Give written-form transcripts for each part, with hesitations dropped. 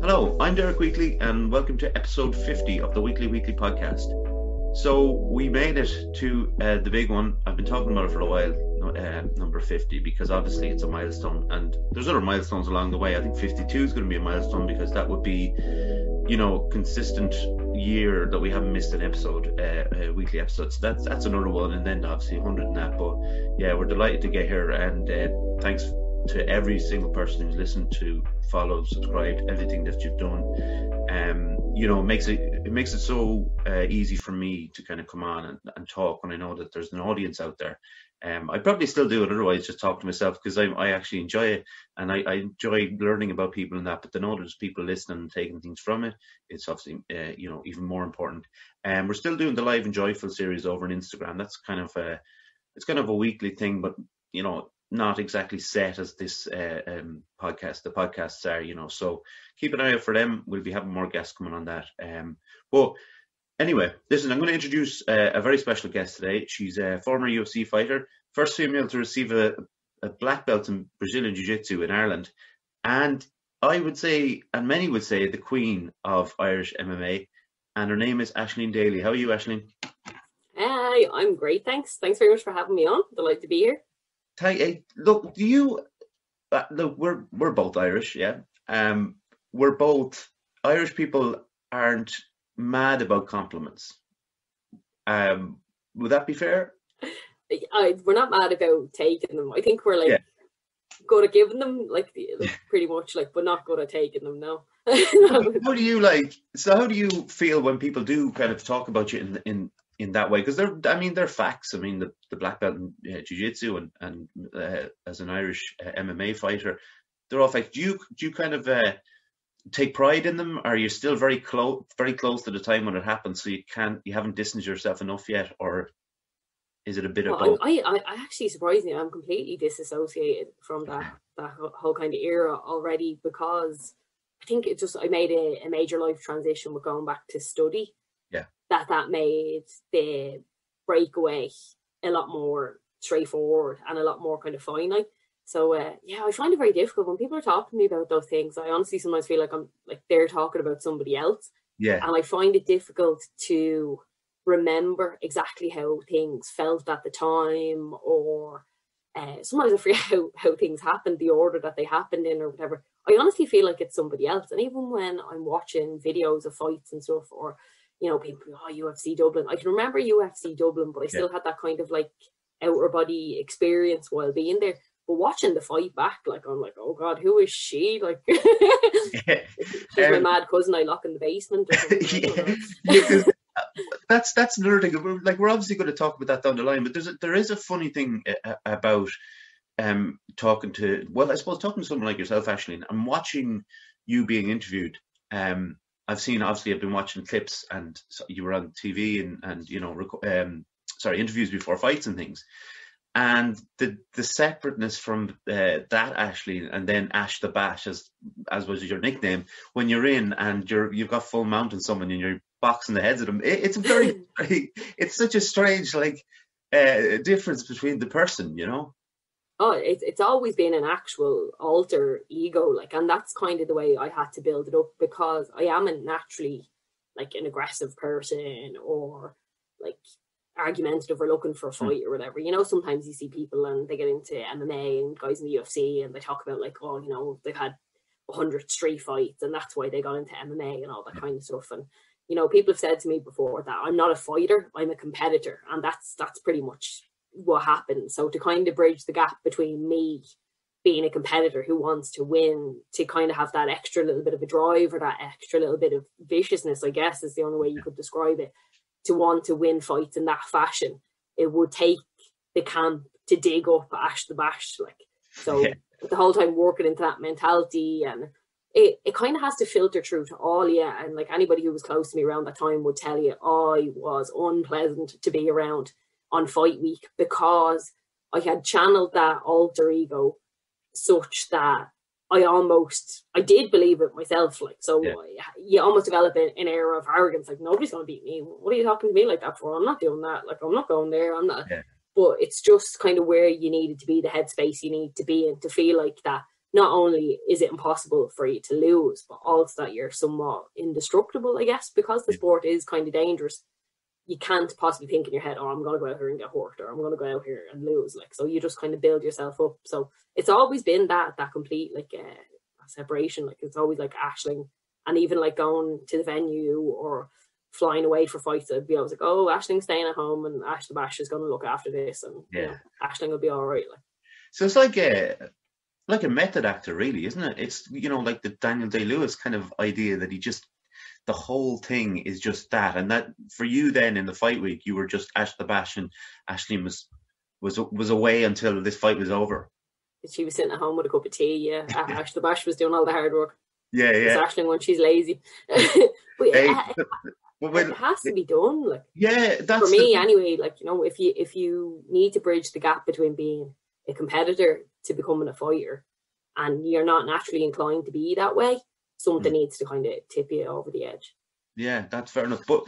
Hello, I'm Derek Wheatley, and welcome to episode 50 of the Weekly podcast. So we made it to the big one. I've been talking about it for a while, number 50, because obviously it's a milestone, and there's other milestones along the way. I think 52 is going to be a milestone because that would be, consistent year that we haven't missed an episode, a weekly episode. So that's another one, and then obviously 100 and that. But yeah, we're delighted to get here, and thanks to every single person who's listened, to follow, subscribed, everything that you've done. It makes it so easy for me to kind of come on and talk when I know that there's an audience out there. I probably still do it otherwise, just talk to myself, because I actually enjoy it, and I enjoy learning about people and that. But to know there's people listening and taking things from it, it's obviously even more important. We're still doing the Live and Joyful series over on Instagram. That's kind of a weekly thing, but not exactly set as this podcast. The podcasts are, so keep an eye out for them. We'll be having more guests coming on that. But anyway, listen, I'm going to introduce a very special guest today. She's a former UFC fighter, first female to receive a black belt in Brazilian Jiu-Jitsu in Ireland, and I would say, and many would say, the queen of Irish MMA, and her name is Aisling Daly. How are you, Aisling? Hi, I'm great, thanks. Thanks very much for having me on. Delighted to be here. Look, we're both Irish, yeah. We're both Irish. People aren't mad about compliments. Would that be fair? We're not mad about taking them. I think we're good at giving them, pretty much, but not good at taking them. No. How do you feel when people do kind of talk about you in that way? Because they're facts. I mean, the black belt in jiu-jitsu and as an Irish MMA fighter, they're all facts. Do you kind of take pride in them? Are you still very close to the time when it happens, so you haven't distanced yourself enough yet, or is it a bit of both? I actually, surprisingly, I'm completely disassociated from that whole kind of era already, because I think I made a major life transition with going back to study. Yeah. That made the breakaway a lot more straightforward and a lot more kind of finite. So I find it very difficult when people are talking to me about those things. I honestly sometimes feel like they're talking about somebody else. Yeah. And I find it difficult to remember exactly how things felt at the time, or sometimes I forget how things happened, the order that they happened in, or whatever. I honestly feel like it's somebody else. And even when I'm watching videos of fights and stuff, or people, UFC Dublin. I can remember UFC Dublin, but I still had that kind of outer body experience while being there. But watching the fight back, I'm like, oh God, who is she? She's my mad cousin I lock in the basement. That's another thing. We're obviously going to talk about that down the line, but there is a funny thing about talking to someone like yourself, Aisling. I'm watching you being interviewed. I've been watching clips, and you were on TV and interviews before fights and things. And the separateness from that Aisling, and then Ash the Bash, as was your nickname, when you're in and you've got full mount on someone and you're boxing the heads of them, it's it's such a strange difference between the person, Oh, it's always been an actual alter ego, and that's kind of the way I had to build it up, because I am naturally an aggressive person, or argumentative, or looking for a fight or whatever. Sometimes you see people and they get into MMA and guys in the UFC and they talk about they've had 100 street fights and that's why they got into MMA and all that kind of stuff. And people have said to me before that I'm not a fighter, I'm a competitor, and that's pretty much what happened. So to kind of bridge the gap between me being a competitor who wants to win, to kind of have that extra little bit of a drive, or that extra little bit of viciousness, I guess is the only way you could describe it, to want to win fights in that fashion, it would take the camp to dig up Ash the Bash. The whole time working into that mentality, and it kind of has to filter through to all you. And anybody who was close to me around that time would tell you I was unpleasant to be around on fight week, because I had channeled that alter ego such that I did believe it myself. You almost develop an air of arrogance, nobody's going to beat me. What are you talking to me like that for? I'm not doing that. I'm not going there. I'm not. Yeah. But it's just kind of where you needed to be, the headspace you need to be in, to feel like that not only is it impossible for you to lose, but also that you're somewhat indestructible, I guess, because the sport is kind of dangerous. You can't possibly think in your head, oh, I'm going to go out here and get hurt, or I'm going to go out here and lose. Like, so you just kind of build yourself up. So it's always been that complete, like, separation. Like, it's always like Aisling, and even like going to the venue or flying away for fights, I'd be always like, oh, Aisling's staying at home and Ash the Bash is going to look after this, and you know, Aisling will be all right. Like, so it's like a method actor, really, isn't it? It's, you know, like the Daniel Day-Lewis kind of idea that he just, the whole thing is just that. And that for you then in the fight week, you were just Ash the Bash, and Aisling was away until this fight was over. She was sitting at home with a cup of tea. Yeah, Ash the Bash was doing all the hard work. Yeah. It's Aisling when she's lazy. But it has to be done. Like, that's for me anyway. Like, you know, if you need to bridge the gap between being a competitor to becoming a fighter, and you're not naturally inclined to be that way, something needs to kind of tip you over the edge. Yeah, that's fair enough. But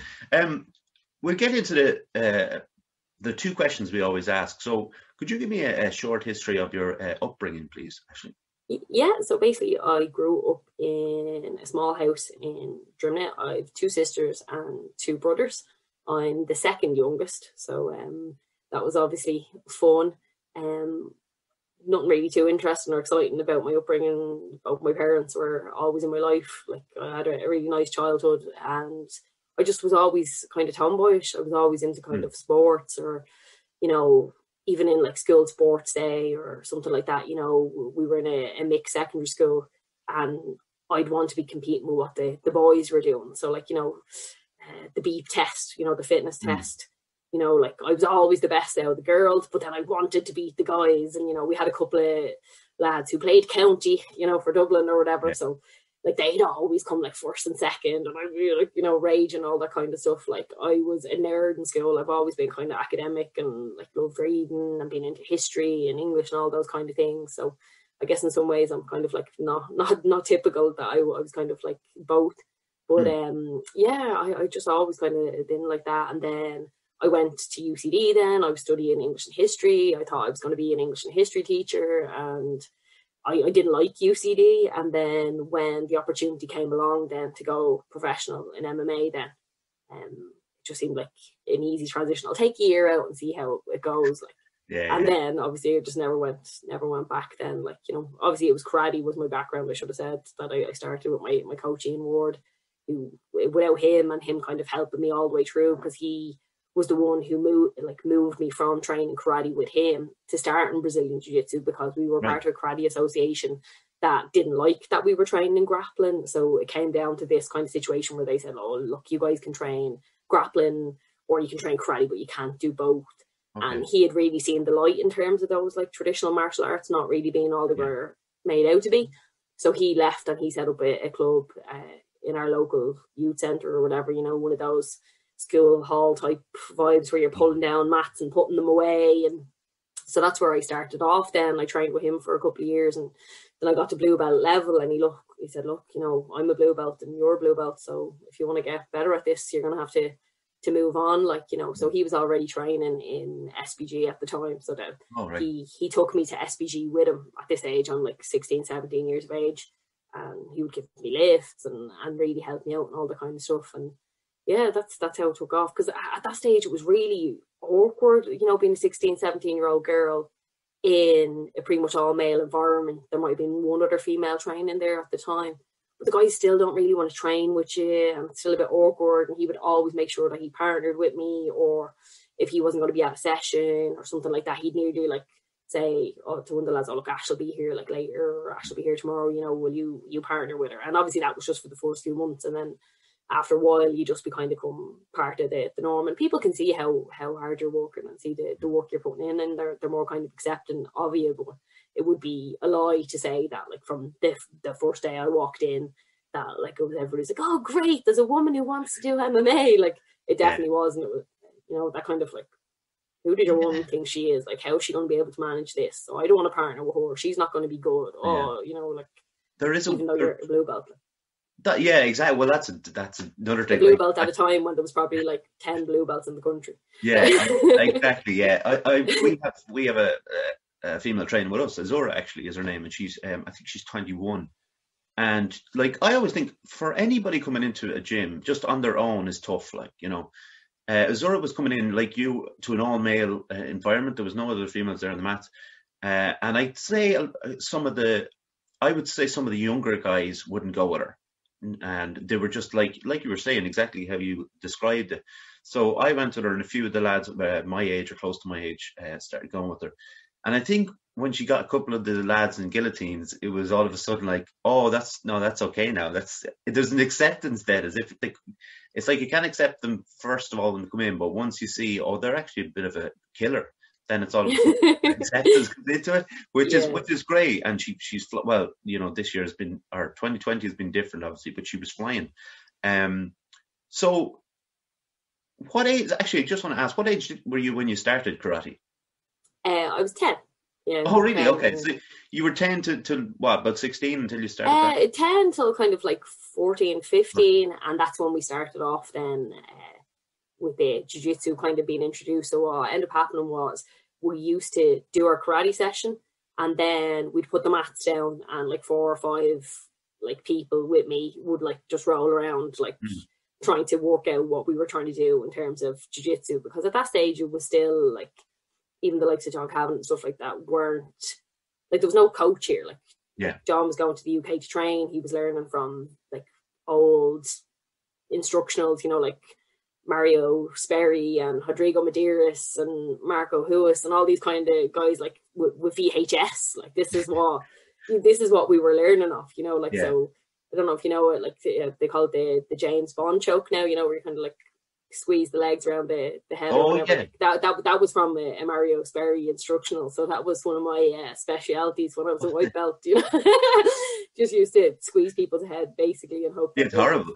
we'll get into the two questions we always ask. So could you give me a short history of your upbringing, please, Aisling? Yeah, so basically I grew up in a small house in Germany. I have 2 sisters and 2 brothers. I'm the second youngest, so that was obviously fun. Nothing really too interesting or exciting about my upbringing. Both my parents were always in my life. Like, I had a really nice childhood, and I just was always kind of tomboyish. I was always into kind of sports, or, you know, even in like school sports day or something like that. You know, we were in a mixed secondary school, and I'd want to be competing with what the boys were doing. So, like, you know, the beep test, you know, the fitness test. You know, like, I was always the best out of the girls, but then I wanted to beat the guys. And, you know, we had a couple of lads who played county, you know, for Dublin or whatever. So, like, they'd always come like first and second, and I'd be like, you know, rage and all that kind of stuff. Like, I was a nerd in school. I've always been kind of academic and like loved reading and being into history and English and all those kind of things. So I guess in some ways I'm kind of like not typical that I was kind of like both. But I just always kind of been like that. And then I went to UCD then. I was studying English and history. I thought I was going to be an English and history teacher, and I didn't like UCD. And then when the opportunity came along then to go professional in MMA, then it just seemed like an easy transition. I'll take a year out and see how it goes. Like, and then obviously I just never went back then. Like, you know, obviously it was karate was my background. I should have said that I started with my coach Ian Ward, who, without him and him kind of helping me all the way through, because he was the one who moved me from training karate with him to start in Brazilian Jiu-Jitsu, because we were part of a karate association that didn't like that we were training in grappling. So it came down to this kind of situation where they said, oh, look, you guys can train grappling or you can train karate, but you can't do both. And he had really seen the light in terms of those like traditional martial arts not really being all they were made out to be. So he left and he set up a club in our local youth centre or whatever, you know, one of those school hall type vibes where you're pulling down mats and putting them away. And so that's where I started off then. I trained with him for a couple of years, and then I got to blue belt level, and he said, look, you know, I'm a blue belt and you're a blue belt, so if you want to get better at this, you're going to have to move on, like, you know. So he was already training in SBG at the time, so that he took me to SBG with him at this age. I'm like 16, 17 years of age, and he would give me lifts and really help me out and all that kind of stuff. And yeah, that's how it took off, because at that stage it was really awkward, you know, being a 16, 17-year-old girl in a pretty much all male environment. There might have been one other female training there at the time, but the guys still don't really want to train with you, and it's still a bit awkward. And he would always make sure that he partnered with me, or if he wasn't going to be at a session or something like that, he'd nearly like say, oh, to one of the lads, oh, look, Ash will be here like later, or Ash will be here tomorrow, you know, will you partner with her? And obviously that was just for the first few months, and then after a while you just become part of the norm, and people can see how hard you're working and see the work you're putting in, and they're more kind of accepting of you. But it would be a lie to say that like from the first day I walked in that like everybody's like, oh great, there's a woman who wants to do MMA. Like, it definitely was. And it was, you know, that kind of like, who did your woman think she is? Like, how is she going to be able to manage this? So I don't want to partner with her, she's not going to be good. You know, like, there is even though you're a blue belt, like. Exactly. Well, that's another thing. A blue belt at a time when there was probably like 10 blue belts in the country. Yeah, exactly. Yeah, we have a female training with us. Azura actually is her name, and she's I think she's 21. And like I always think, for anybody coming into a gym just on their own is tough. Like, you know, Azura was coming in like you to an all male environment. There was no other females there on the mat, and I'd say I would say some of the younger guys wouldn't go with her, and they were just like you were saying, exactly how you described it. So I went with her, and a few of the lads my age or close to my age started going with her. And I think when she got a couple of the lads in guillotines, it was all of a sudden like, oh, that's okay now. There's an acceptance then, as if it's like you can't accept them first of all when they come in, but once you see, oh, they're actually a bit of a killer, then it's all of a sudden acceptance comes into it, which is great. And she's well, you know, this year has been, or 2020 has been different, obviously, but she was flying. So what age? Actually, I just want to ask, what age were you when you started karate? I was 10. Yeah. Oh, really? Okay. So you were 10 to what, about 16 until you started? 10 till kind of like 14, 15. And that's when we started off then with the jiu-jitsu kind of being introduced. So what ended up happening was we used to do our karate session, and then we'd put the mats down, and like 4 or 5 like people with me would like just roll around like trying to work out what we were trying to do in terms of jiu-jitsu, because at that stage it was still like, even the likes of John Cavan and stuff like that weren't, like, there was no coach here. Like John was going to the UK to train. He was learning from like old instructionals, you know, like Mario Sperry and Rodrigo Medeiros and Marco Huis and all these kind of guys like with VHS. Like this is what we were learning off, you know, like so I don't know if you know it, like they call it the James Bond choke now, you know, where you kind of like squeeze the legs around the head. Oh, or whatever. That was from a Mario Sperry instructional, so that was one of my specialities when I was a white belt. You know, just used to squeeze people's head basically and hope. It's horrible.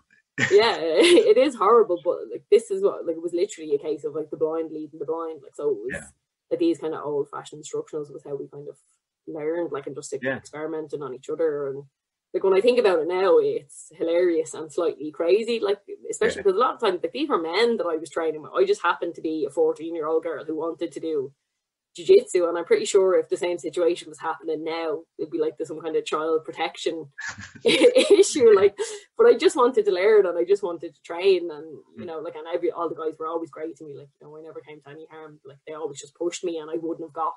Yeah, it is horrible, but like this is what, like, it was literally a case of like the blind leading the blind. Like, so it was like these kind of old fashioned instructionals was how we kind of learned, like, and just like, experimenting on each other. And like when I think about it now, it's hilarious and slightly crazy, like, especially because a lot of times, like, these were men that I was training with. I just happened to be a 14-year-old girl who wanted to do jiu-jitsu, and I'm pretty sure if the same situation was happening now, it'd be like there's some kind of child protection issue. Like, but I just wanted to learn, and I just wanted to train, and you know, like, and all the guys were always great to me. Like, you know, I never came to any harm. Like, they always just pushed me, and I wouldn't have got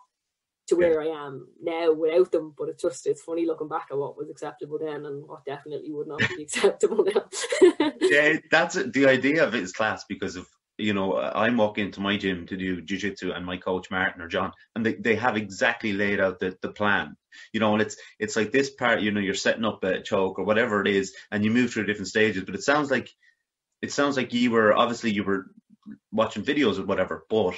to where I am now without them. But it's funny looking back at what was acceptable then and what definitely would not be acceptable now. Yeah, that's it. The idea of it is class, because of, you know, I'm walking into my gym to do jiu-jitsu, and my coach Martin or John, and they have exactly laid out the plan, you know, and it's like this part, you know, you're setting up a choke or whatever it is, and you move through different stages. But it sounds like you were watching videos or whatever, but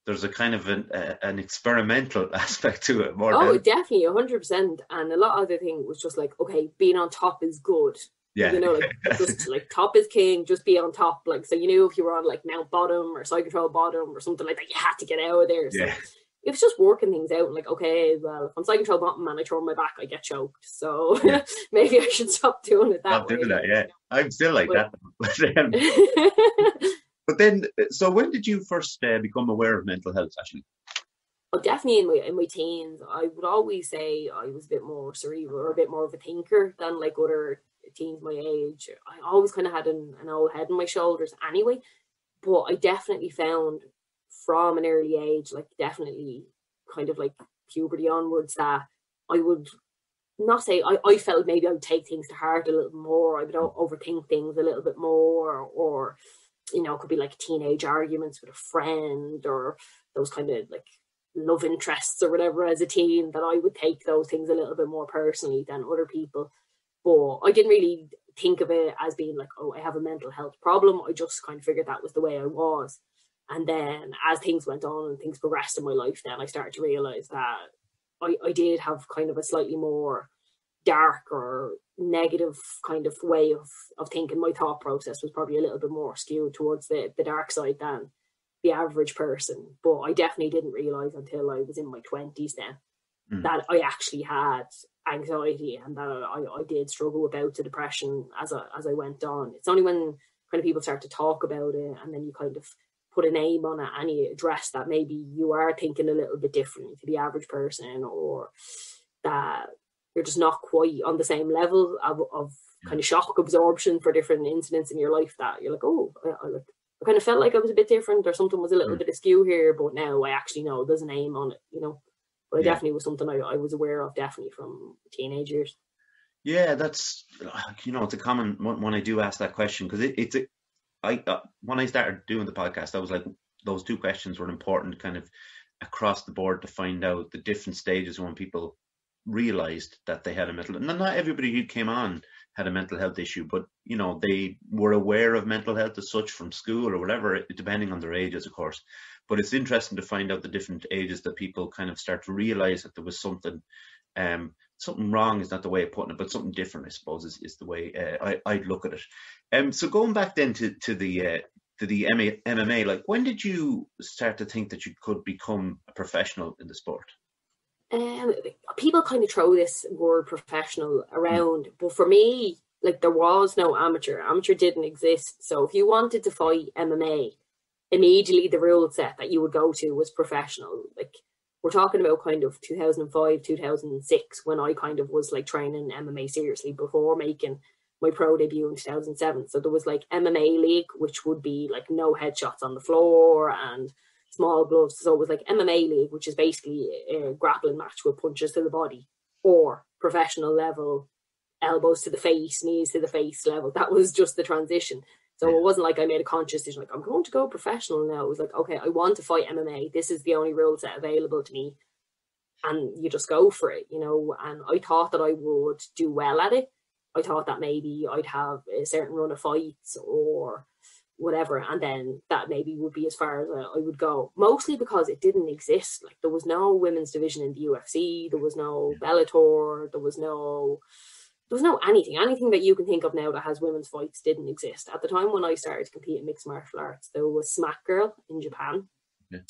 there's a kind of an experimental aspect to it more. Oh, definitely, 100%. And a lot of the thing was just like, okay, being on top is good. Yeah, you know, like, just like top is king, just be on top. Like, so you knew if you were on like Mount Bottom or Side Control Bottom or something like that, you had to get out of there. So it was just working things out, and like, okay, well, if I'm Side Control Bottom and I turn my back, I get choked. So maybe I should stop doing it that way. Doing that, yeah. I'm still like that. But then, so when did you first become aware of mental health, actually? Well, definitely in my teens. I would always say I was a bit more cerebral or a bit more of a thinker than like other teens my age. I always kind of had an old head on my shoulders anyway, but I definitely found from an early age, like definitely kind of like puberty onwards, that I would not say, I felt maybe I would take things to heart a little more. I would overthink things a little bit more, or you know, it could be like teenage arguments with a friend, or those kind of like love interests or whatever as a teen, that I would take those things a little bit more personally than other people. But I didn't really think of it as being like, oh, I have a mental health problem. I just kind of figured that was the way I was. And then as things went on and things progressed in my life, then I started to realize that I did have kind of a slightly more dark or negative kind of way of thinking. My thought process was probably a little bit more skewed towards the dark side than the average person. But I definitely didn't realize until I was in my 20s then that I actually had anxiety, and that I did struggle with bouts of depression as I went on. It's only when kind of people start to talk about it, and then you kind of put a name on it and you address that maybe you are thinking a little bit differently to the average person, or that you're just not quite on the same level of kind of shock absorption for different incidents in your life, that you're like, oh, I kind of felt like I was a bit different, or something was a little bit askew here, but now I actually know there's a name on it, you know. But it definitely was something I was aware of, definitely from teenage years. Yeah, that's, it's a common when I do ask that question, because when I started doing the podcast, I was like, those two questions were important kind of across the board to find out the different stages when people realized that they had a mental, and not everybody who came on had a mental health issue, but they were aware of mental health as such from school or whatever, depending on their ages, of course. But it's interesting to find out the different ages that people kind of start to realize that there was something wrong is not the way of putting it, but something different, I suppose, is the way I'd look at it. So going back then to the MMA, like, when did you start to think that you could become a professional in the sport? People kind of throw this word professional around, but for me, like, there was no amateur. Amateur didn't exist. So if you wanted to fight MMA, immediately the rule set that you would go to was professional. Like, we're talking about kind of 2005, 2006, when I kind of was like training MMA seriously before making my pro debut in 2007. So there was like MMA League, which would be like no headshots on the floor and small gloves. So it was like MMA League, which is basically a grappling match with punches to the body, or professional level, elbows to the face, knees to the face level. That was just the transition. So it wasn't like I made a conscious decision, like, I'm going to go professional now. It was like, okay, I want to fight MMA. This is the only rule set available to me. And you just go for it, And I thought that I would do well at it. I thought that maybe I'd have a certain run of fights or whatever, and then that maybe would be as far as I would go. Mostly because it didn't exist. Like, there was no women's division in the UFC. There was no Bellator. There was no anything that you can think of now that has women's fights didn't exist. At the time when I started to compete in mixed martial arts, there was Smack Girl in Japan,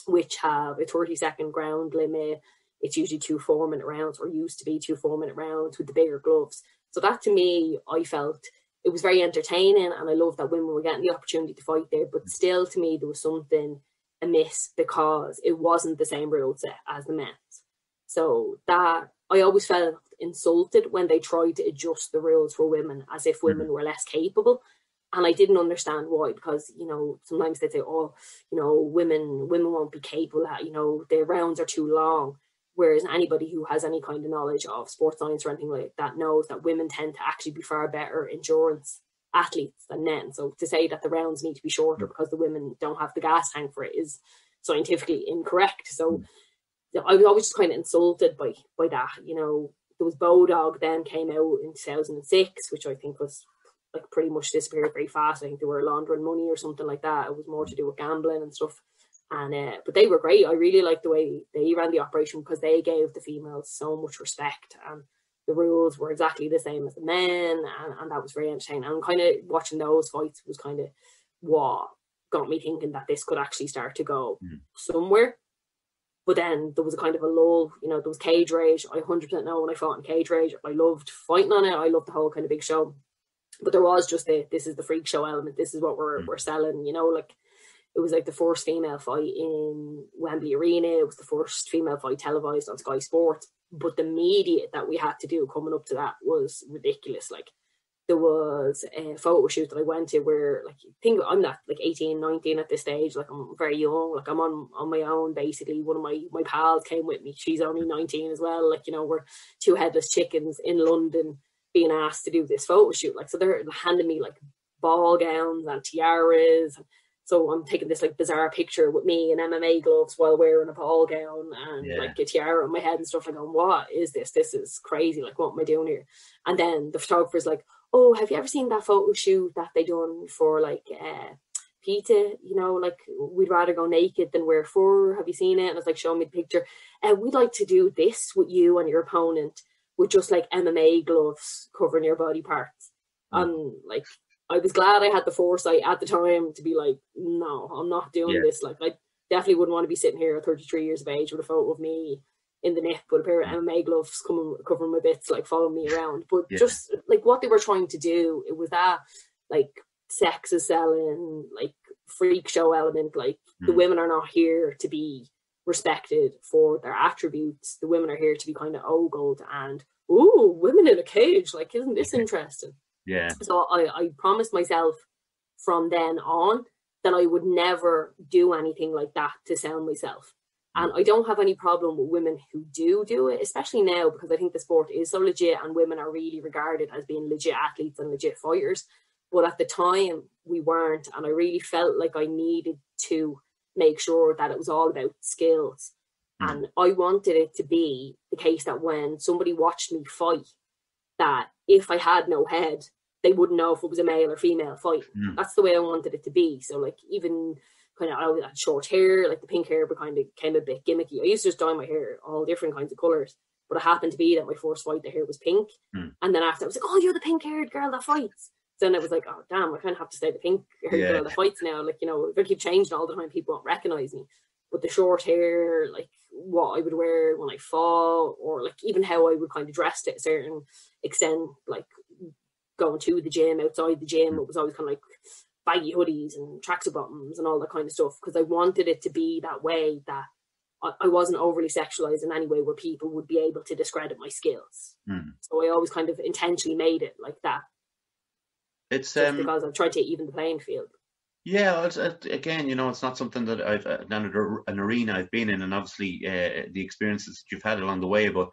which have a 30-second ground limit. It's usually 2 4-minute rounds, or used to be 2 4-minute rounds with the bigger gloves. So that, to me, I felt it was very entertaining, and I loved that women were getting the opportunity to fight there. But still, to me, there was something amiss because it wasn't the same rule set as the men's. So that, I always felt insulted when they tried to adjust the rules for women as if women were less capable. And I didn't understand why, because, sometimes they'd say, oh, women won't be capable at, their rounds are too long. Whereas anybody who has any kind of knowledge of sports science or anything like that knows that women tend to actually be far better endurance athletes than men. So to say that the rounds need to be shorter because the women don't have the gas tank for it is scientifically incorrect. So I was always just kind of insulted by that. There was Bodog then came out in 2006, which I think was like pretty much disappeared very fast. I think they were laundering money or something like that. It was more to do with gambling and stuff. And but they were great. I really liked the way they ran the operation because they gave the females so much respect, and the rules were exactly the same as the men, and that was very entertaining. And kind of watching those fights was kind of what got me thinking that this could actually start to go somewhere. But then there was a kind of a lull, there was Cage Rage. I 100% know when I fought in Cage Rage, I loved fighting on it. I loved the whole kind of big show. But there was just this is the freak show element. This is what we're selling, like. It was like the first female fight in Wembley Arena. It was the first female fight televised on Sky Sports. But the media that we had to do coming up to that was ridiculous. Like, there was a photo shoot that I went to where, like, I'm not like 18, 19 at this stage. Like, I'm very young. Like, I'm on my own, basically. One of my pals came with me. She's only 19 as well. Like, we're 2 headless chickens in London being asked to do this photo shoot. Like, so they're handing me like ball gowns and tiaras. So I'm taking this like bizarre picture with me in MMA gloves while wearing a ball gown and like a tiara on my head and stuff. Like, going, what is this? This is crazy. Like, what am I doing here? And then the photographer's like, oh, have you ever seen that photo shoot that they done for like PETA? Like, we'd rather go naked than wear fur. Have you seen it? And I was like, show me the picture. We'd like to do this with you and your opponent with just like MMA gloves covering your body parts. Like, I was glad I had the foresight at the time to be like, no, I'm not doing this. Like, I definitely wouldn't want to be sitting here at 33 years of age with a photo of me in the nip with a pair of MMA gloves covering my bits, like, following me around. But just like what they were trying to do, it was that like sex is selling, like freak show element. Like the women are not here to be respected for their attributes. The women are here to be kind of ogled and, ooh, women in a cage. Like, isn't this interesting? Yeah. So I promised myself from then on that I would never do anything like that to sell myself. And I don't have any problem with women who do it, especially now, because I think the sport is so legit and women are really regarded as being legit athletes and legit fighters. But at the time, we weren't. And I really felt like I needed to make sure that it was all about skills. And I wanted it to be the case that when somebody watched me fight, that if I had no head, they wouldn't know if it was a male or female fight. That's the way I wanted it to be. So like even kind of, I had short hair, like the pink hair kind of came a bit gimmicky. I used to just dye my hair all different kinds of colours, but it happened to be that my first fight, the hair was pink. And then after I was like, oh, you're the pink haired girl that fights. So then I was like, oh damn, I kind of have to stay the pink haired girl that fights now. Like, you know, if I keep changing all the time, people won't recognise me. But the short hair, like what I would wear when I fought, or like even how I would kind of dress to a certain extent, like going to the gym, outside the gym, it was always kind of like baggy hoodies and tracksuit bottoms and all that kind of stuff, because I wanted it to be that way, that I wasn't overly sexualized in any way where people would be able to discredit my skills. So I always kind of intentionally made it like that. It's just because I've tried to even the playing field. Yeah, it's, again, you know, it's not something that I've an arena I've been in, and obviously the experiences that you've had along the way. But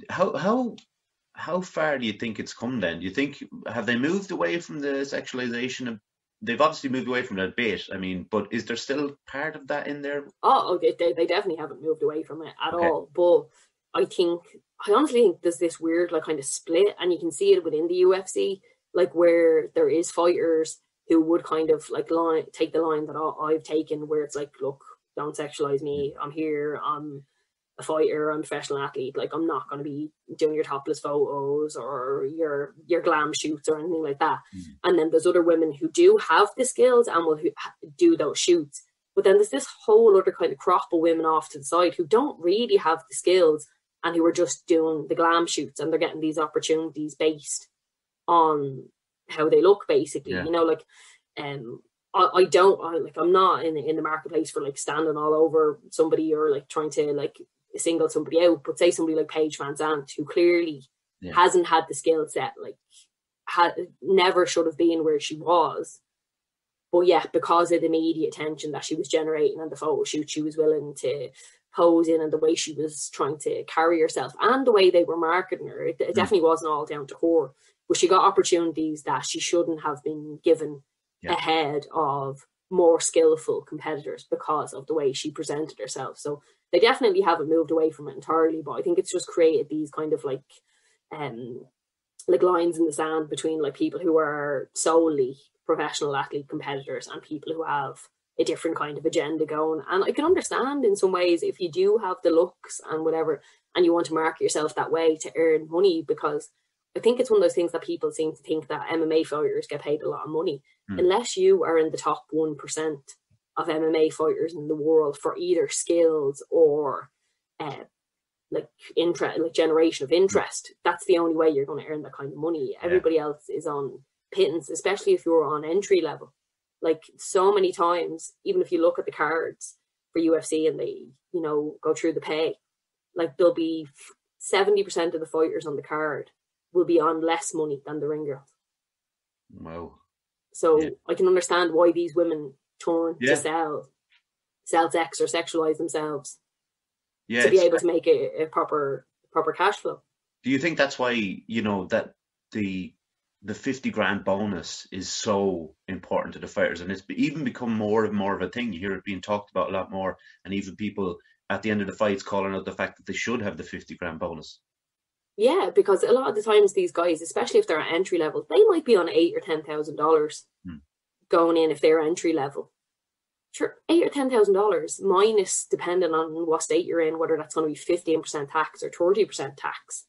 how far do you think it's come then? Do you think, have they moved away from the sexualization? They've obviously moved away from that a bit. I mean, but is there still part of that in there? Oh, they definitely haven't moved away from it at all. But I honestly think there's this weird like kind of split, and you can see it within the UFC, like where there is fighters who would kind of like take the line that I've taken, where it's like, look, don't sexualize me. I'm here. I'm a fighter. I'm a professional athlete. Like, I'm not going to be doing your topless photos or your glam shoots or anything like that. And then there's other women who do have the skills and will do those shoots. But then there's this whole other kind of crop of women off to the side who don't really have the skills and who are just doing the glam shoots, and they're getting these opportunities based on how they look, basically. You know, like I'm not in the marketplace for like standing all over somebody or like trying to like single somebody out, but say somebody like Paige Van Zandt, who clearly hasn't had the skill set, like never should have been where she was, but because of the media attention that she was generating and the photo shoot she was willing to pose in, and the way she was trying to carry herself and the way they were marketing her, it definitely wasn't all down to her. But she got opportunities that she shouldn't have been given ahead of more skillful competitors because of the way she presented herself. So they definitely haven't moved away from it entirely, but I think it's just created these kind of like lines in the sand between like people who are solely professional athlete competitors and people who have a different kind of agenda going. And I can understand in some ways if you do have the looks and whatever, and you want to market yourself that way to earn money, because I think it's one of those things that people seem to think that MMA fighters get paid a lot of money. Unless you are in the top 1% of MMA fighters in the world for either skills or like interest, like generation of interest, that's the only way you're going to earn that kind of money. Everybody else is on pittance, especially if you're on entry level. Like so many times, even if you look at the cards for UFC and they, you know, go through the pay, like there'll be 70% of the fighters on the card will be on less money than the ring girls. Wow. So I can understand why these women turn to sell sex or sexualize themselves to be able to make a proper cash flow. Do you think that's why, you know, that the 50 grand bonus is so important to the fighters, and it's even become more and more of a thing? You hear it being talked about a lot more, and even people at the end of the fights calling out the fact that they should have the 50 grand bonus. Yeah, because a lot of the times these guys, especially if they're at entry level, they might be on $8,000 or $10,000 going in if they're entry level. Sure, $8,000 or $10,000 minus, depending on what state you're in, whether that's going to be 15% tax or 30% tax.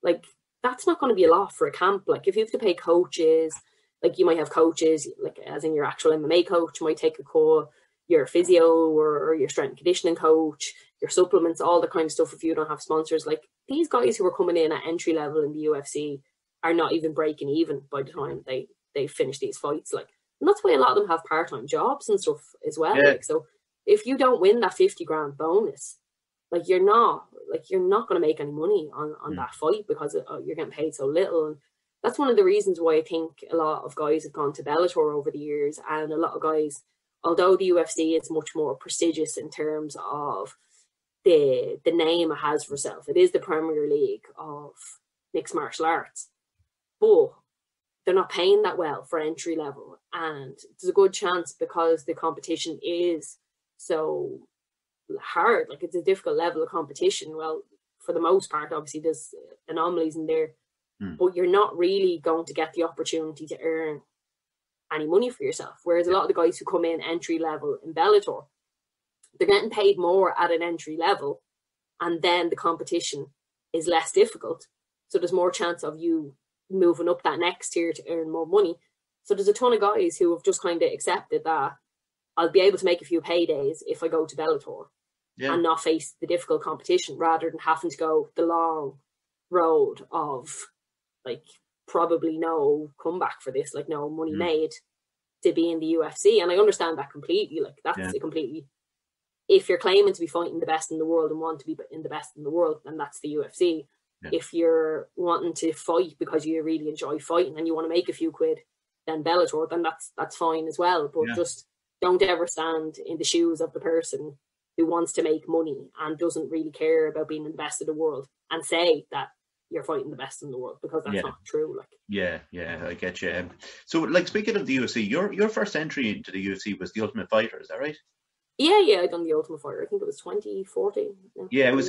Like, that's not going to be a lot for a camp. Like, if you have to pay coaches, like you might have coaches, like as in your actual MMA coach might take a call, your physio or your strength and conditioning coach, your supplements, all the kind of stuff if you don't have sponsors. Like, these guys who are coming in at entry level in the UFC are not even breaking even by the time they finish these fights. Like, And that's why a lot of them have part-time jobs and stuff as well. Yeah. Like, so if you don't win that 50 grand bonus, like you're not going to make any money on that fight because you're getting paid so little. And that's one of the reasons why I think a lot of guys have gone to Bellator over the years, and a lot of guys, although the UFC is much more prestigious in terms of the name it has for itself, it is the Premier League of mixed martial arts, but they're not paying that well for entry level, and there's a good chance because the competition is so hard, like it's a difficult level of competition. Well, for the most part, obviously there's anomalies in there, but you're not really going to get the opportunity to earn any money for yourself. Whereas a lot of the guys who come in entry level in Bellator, they're getting paid more at an entry level, and then the competition is less difficult. So there's more chance of you moving up that next tier to earn more money. So there's a ton of guys who have just kind of accepted that I'll be able to make a few paydays if I go to Bellator and not face the difficult competition, rather than having to go the long road of like probably no comeback for this, like no money made to be in the UFC. And I understand that completely. Like that's a completely, if you're claiming to be fighting the best in the world and want to be in the best in the world, then that's the UFC. If you're wanting to fight because you really enjoy fighting and you want to make a few quid, then Bellator, then that's fine as well. But just don't ever stand in the shoes of the person who wants to make money and doesn't really care about being in the best of the world and say that you're fighting the best in the world, because that's not true. Like, I get you. So, like, speaking of the UFC, your first entry into the UFC was the Ultimate Fighter, is that right? Yeah, I done the Ultimate Fighter. I think it was 2014. Yeah, it was.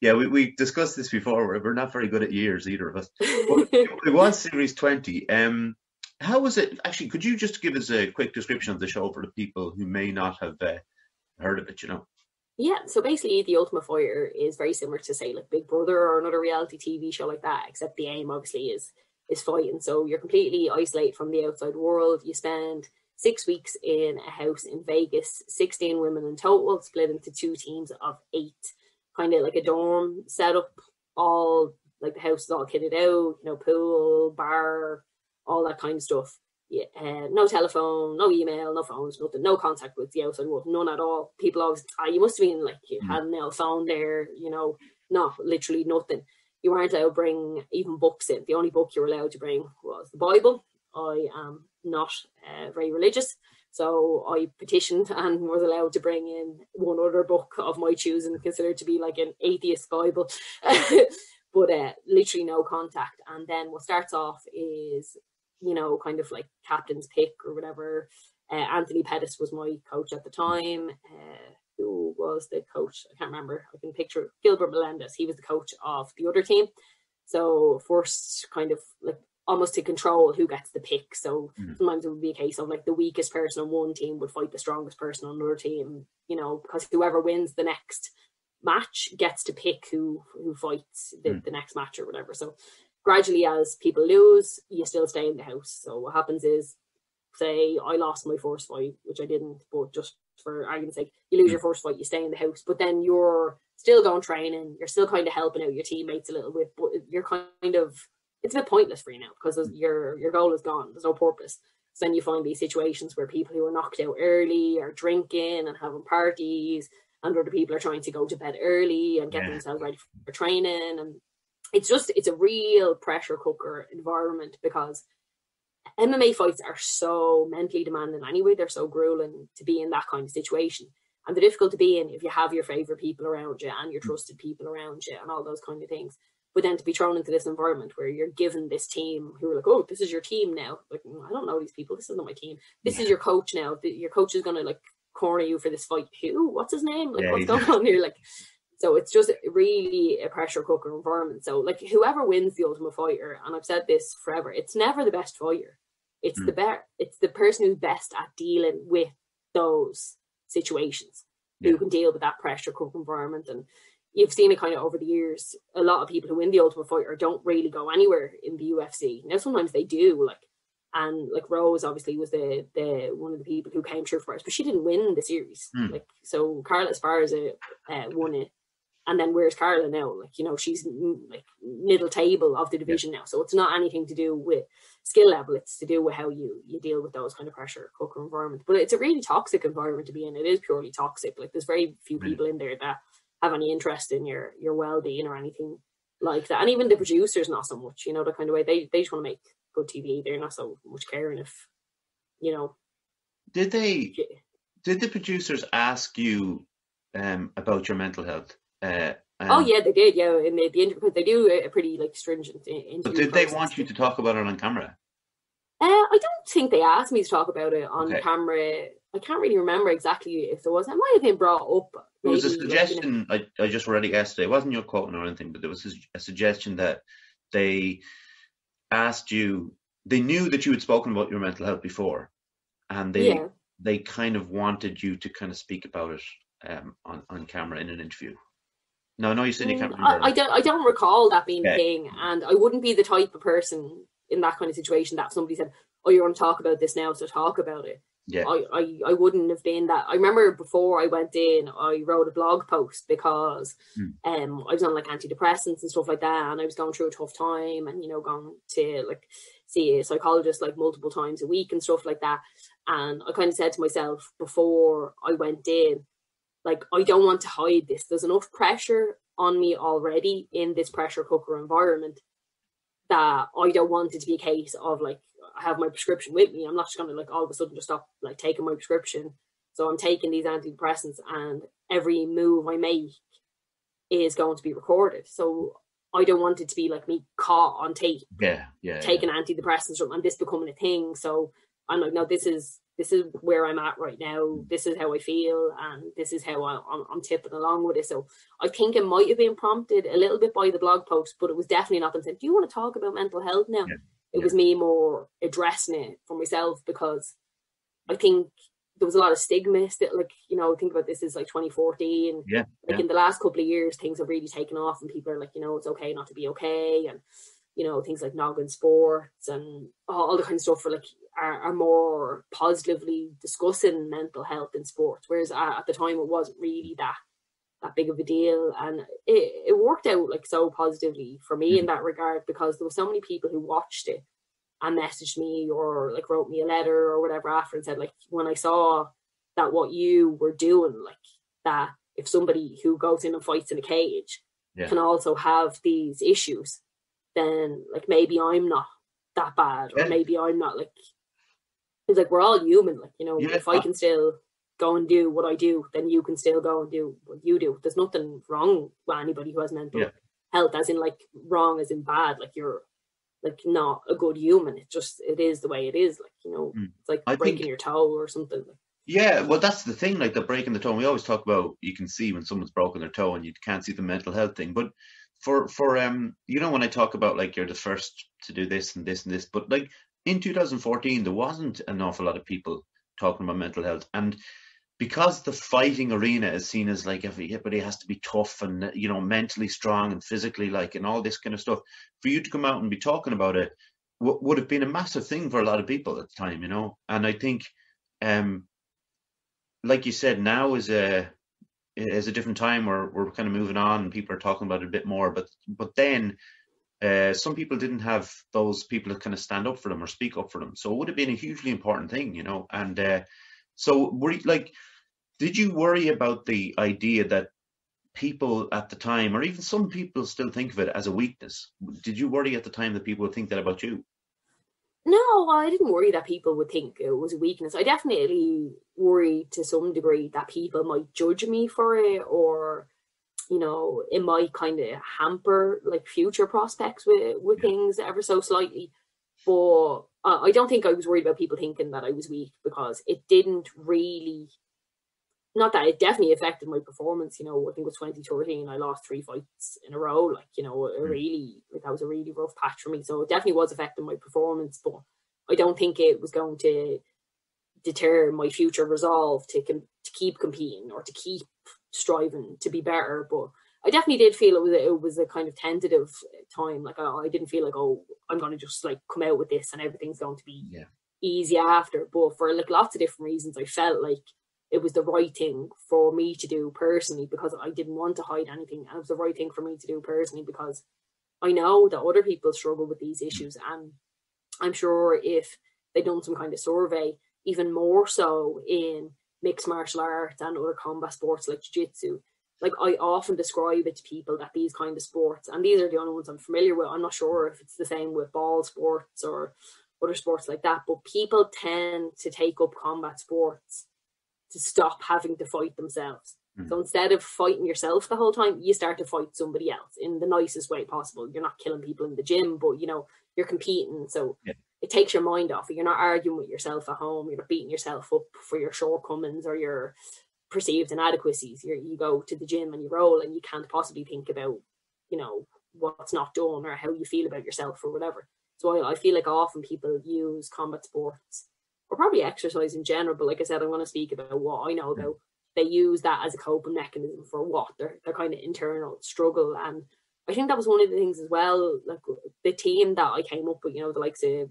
Yeah, we discussed this before. We're not very good at years, either of us. But it was Series 20. How was it? Actually, could you just give us a quick description of the show for the people who may not have heard of it, you know? Yeah, so basically the Ultimate Fighter is very similar to, say, like Big Brother or another reality TV show like that, except the aim obviously is fighting. So you're completely isolated from the outside world. You spend 6 weeks in a house in Vegas, 16 women in total, split into 2 teams of 8, kind of like a dorm setup. All like the house is all kitted out, you know, pool, bar, all that kind of stuff. No telephone, no email, no phones, nothing, no contact with the outside world, none at all. People always, you must have been like, you had a phone there, you know. No, literally nothing. You weren't allowed to bring even books in. The only book you were allowed to bring was the Bible. I am not very religious, so I petitioned and was allowed to bring in one other book of my choosing, considered to be like an atheist Bible. But literally no contact. And then what starts off is, you know, kind of like captain's pick or whatever. Anthony Pettis was my coach at the time. Who was the coach? I can't remember. I can picture Gilbert Melendez. He was the coach of the other team. So first, kind of like almost to control who gets the pick. So sometimes it would be a case of like the weakest person on one team would fight the strongest person on another team, you know, because whoever wins the next match gets to pick who fights the next match or whatever. So gradually, as people lose, you still stay in the house. So what happens is, say I lost my first fight, which I didn't, but just for argument's sake, you lose your first fight, you stay in the house, but then you're still going training, you're still kind of helping out your teammates a little bit, but you're kind of, it's a bit pointless for you now because your goal is gone. There's no purpose. So then you find these situations where people who are knocked out early are drinking and having parties, and other people are trying to go to bed early and get themselves ready for training. And it's a real pressure cooker environment, because MMA fights are so mentally demanding anyway. They're so grueling to be in that kind of situation. And they're difficult to be in if you have your favourite people around you and your trusted people around you and all those kind of things. But then to be thrown into this environment where you're given this team who are like, oh, this is your team now. Like, I don't know these people. This isn't my team. This is your coach now. Your coach is going to like corner you for this fight. Who? What's his name? Like, what's going on here? Like, so it's just really a pressure cooker environment. So like whoever wins the Ultimate Fighter, and I've said this forever, it's never the best fighter. It's it's the person who's best at dealing with those situations, who can deal with that pressure cooker environment. And you've seen it kind of over the years. A lot of people who win the Ultimate Fighter don't really go anywhere in the UFC. Now sometimes they do, like, and like Rose obviously was the one of the people who came through first, but she didn't win the series. Like, so Carla Esparza won it And then where's Carla now? Like, you know, she's like middle table of the division now. So it's not anything to do with skill level. It's to do with how you deal with those kind of pressure cooker environments. But it's a really toxic environment to be in. It is purely toxic. Like, there's very few people in there that have any interest in your well-being or anything like that. And even the producers, not so much, you know, the kind of way they just want to make good TV. They're not so much caring if, you know. Did the producers ask you about your mental health? Oh yeah, they did. Yeah, in the interview, because they do a pretty like stringent interview. But did they want you to talk about it on camera? I don't think they asked me to talk about it on camera. I can't really remember exactly if there was. It might have been brought up. There was a suggestion. I just read it yesterday. It wasn't your quoting or anything, but there was a suggestion that they asked you. They knew that you had spoken about your mental health before, and they kind of wanted you to kind of speak about it on camera in an interview. No, you said you can't remember. I don't recall that being a thing, and I wouldn't be the type of person in that kind of situation that somebody said, "Oh, you want to talk about this now, so talk about it." Yeah. I wouldn't have been that. I remember before I went in, I wrote a blog post because I was on like antidepressants and stuff like that, and I was going through a tough time, and, you know, going to like see a psychologist like multiple times a week and stuff like that. And I kind of said to myself before I went in, like, I don't want to hide this. There's enough pressure on me already in this pressure cooker environment that I don't want it to be a case of like, I have my prescription with me. I'm not just going to like all of a sudden just stop like taking my prescription. So I'm taking these antidepressants, and every move I make is going to be recorded. So I don't want it to be like me caught on tape. Taking antidepressants and this becoming a thing. So I'm like, no, this is where I'm at right now. This is how I feel, and this is how I'm tipping along with it. So I think it might have been prompted a little bit by the blog post, but it was definitely not them saying, "Do you want to talk about mental health now?" It was me more addressing it for myself, because I think there was a lot of stigma still. Like, you know, think about this is like 2014. In the last couple of years, things have really taken off, and people are like, you know, it's okay not to be okay, and, you know, things like noggin sports and all the kind of stuff are more positively discussing mental health in sports, whereas at the time it wasn't really that big of a deal. And it worked out like so positively for me in that regard, because there were so many people who watched it and messaged me or like wrote me a letter or whatever after and said, like, when I saw that what you were doing, like, that if somebody who goes in and fights in a cage can also have these issues, then like maybe I'm not that bad, or maybe I'm not like, it's like we're all human, like, you know, if I can still go and do what I do, then you can still go and do what you do. There's nothing wrong with anybody who has mental health, as in like wrong as in bad, like you're like not a good human. It is the way it is, like, you know, it's like breaking your toe or something. Yeah, well, that's the thing, like the breaking the toe. We always talk about, you can see when someone's broken their toe and you can't see the mental health thing. But for you know, when I talk about like you're the first to do this and this and this, but like in 2014, there wasn't an awful lot of people talking about mental health. And because the fighting arena is seen as like everybody has to be tough and, you know, mentally strong and physically like, and all this kind of stuff, for you to come out and be talking about it would have been a massive thing for a lot of people at the time, you know. And I think, like you said, now is a different time where we're kind of moving on and people are talking about it a bit more. But then some people didn't have those people that kind of stand up for them or speak up for them. So it would have been a hugely important thing, you know. And so were you, like, did you worry about the idea that people at the time, or even some people still think of it as a weakness? Did you worry at the time that people would think that about you? No, I didn't worry that people would think it was a weakness. I definitely worried to some degree that people might judge me for it, or, you know, it might kind of hamper like future prospects with things ever so slightly. But I don't think I was worried about people thinking that I was weak, because it didn't really, not that it definitely affected my performance. You know, I think it was 2013, I lost 3 fights in a row. Like, you know, it really, like, that was a really rough patch for me. So it definitely was affecting my performance, but I don't think it was going to deter my future resolve to keep competing or to keep striving to be better. But I definitely did feel it was a kind of tentative time. Like, I didn't feel like, oh, I'm going to just like come out with this and everything's going to be easy after. But for like lots of different reasons, I felt like it was the right thing for me to do personally, because I didn't want to hide anything. And it was the right thing for me to do personally, because I know that other people struggle with these issues. And I'm sure if they'd done some kind of survey, even more so in mixed martial arts and other combat sports like jiu-jitsu, like I often describe it to people that these kind of sports, and these are the only ones I'm familiar with, I'm not sure if it's the same with ball sports or other sports like that, but people tend to take up combat sports to stop having to fight themselves. So instead of fighting yourself the whole time, you start to fight somebody else in the nicest way possible. You're not killing people in the gym, but you're competing. So it takes your mind off. You're not arguing with yourself at home. You're not beating yourself up for your shortcomings or your perceived inadequacies. You go to the gym and you roll, and you can't possibly think about, what's not done or how you feel about yourself or whatever. So I feel like often people use combat sports, or probably exercise in general, but like I said, I'm going to speak about what I know about. They use that as a coping mechanism for what their kind of internal struggle. And I think that was one of the things as well, like the team that I came up with, the likes of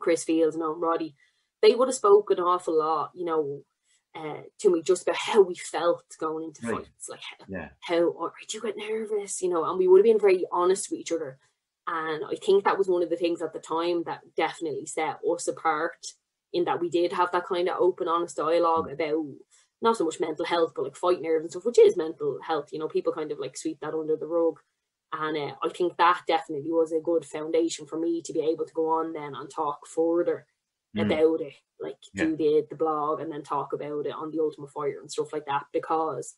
Chris Fields and Owen Roddy, they would have spoken an awful lot, to me just about how we felt going into fights, like how or did you get nervous, and we would have been very honest with each other. And I think that was one of the things at the time that definitely set us apart, in that we did have that kind of open, honest dialogue about not so much mental health, but like fight nerves and stuff, which is mental health. People kind of like sweep that under the rug. And I think that definitely was a good foundation for me to be able to go on then and talk further about it, like do the blog and then talk about it on the Ultimate Fighter and stuff like that, because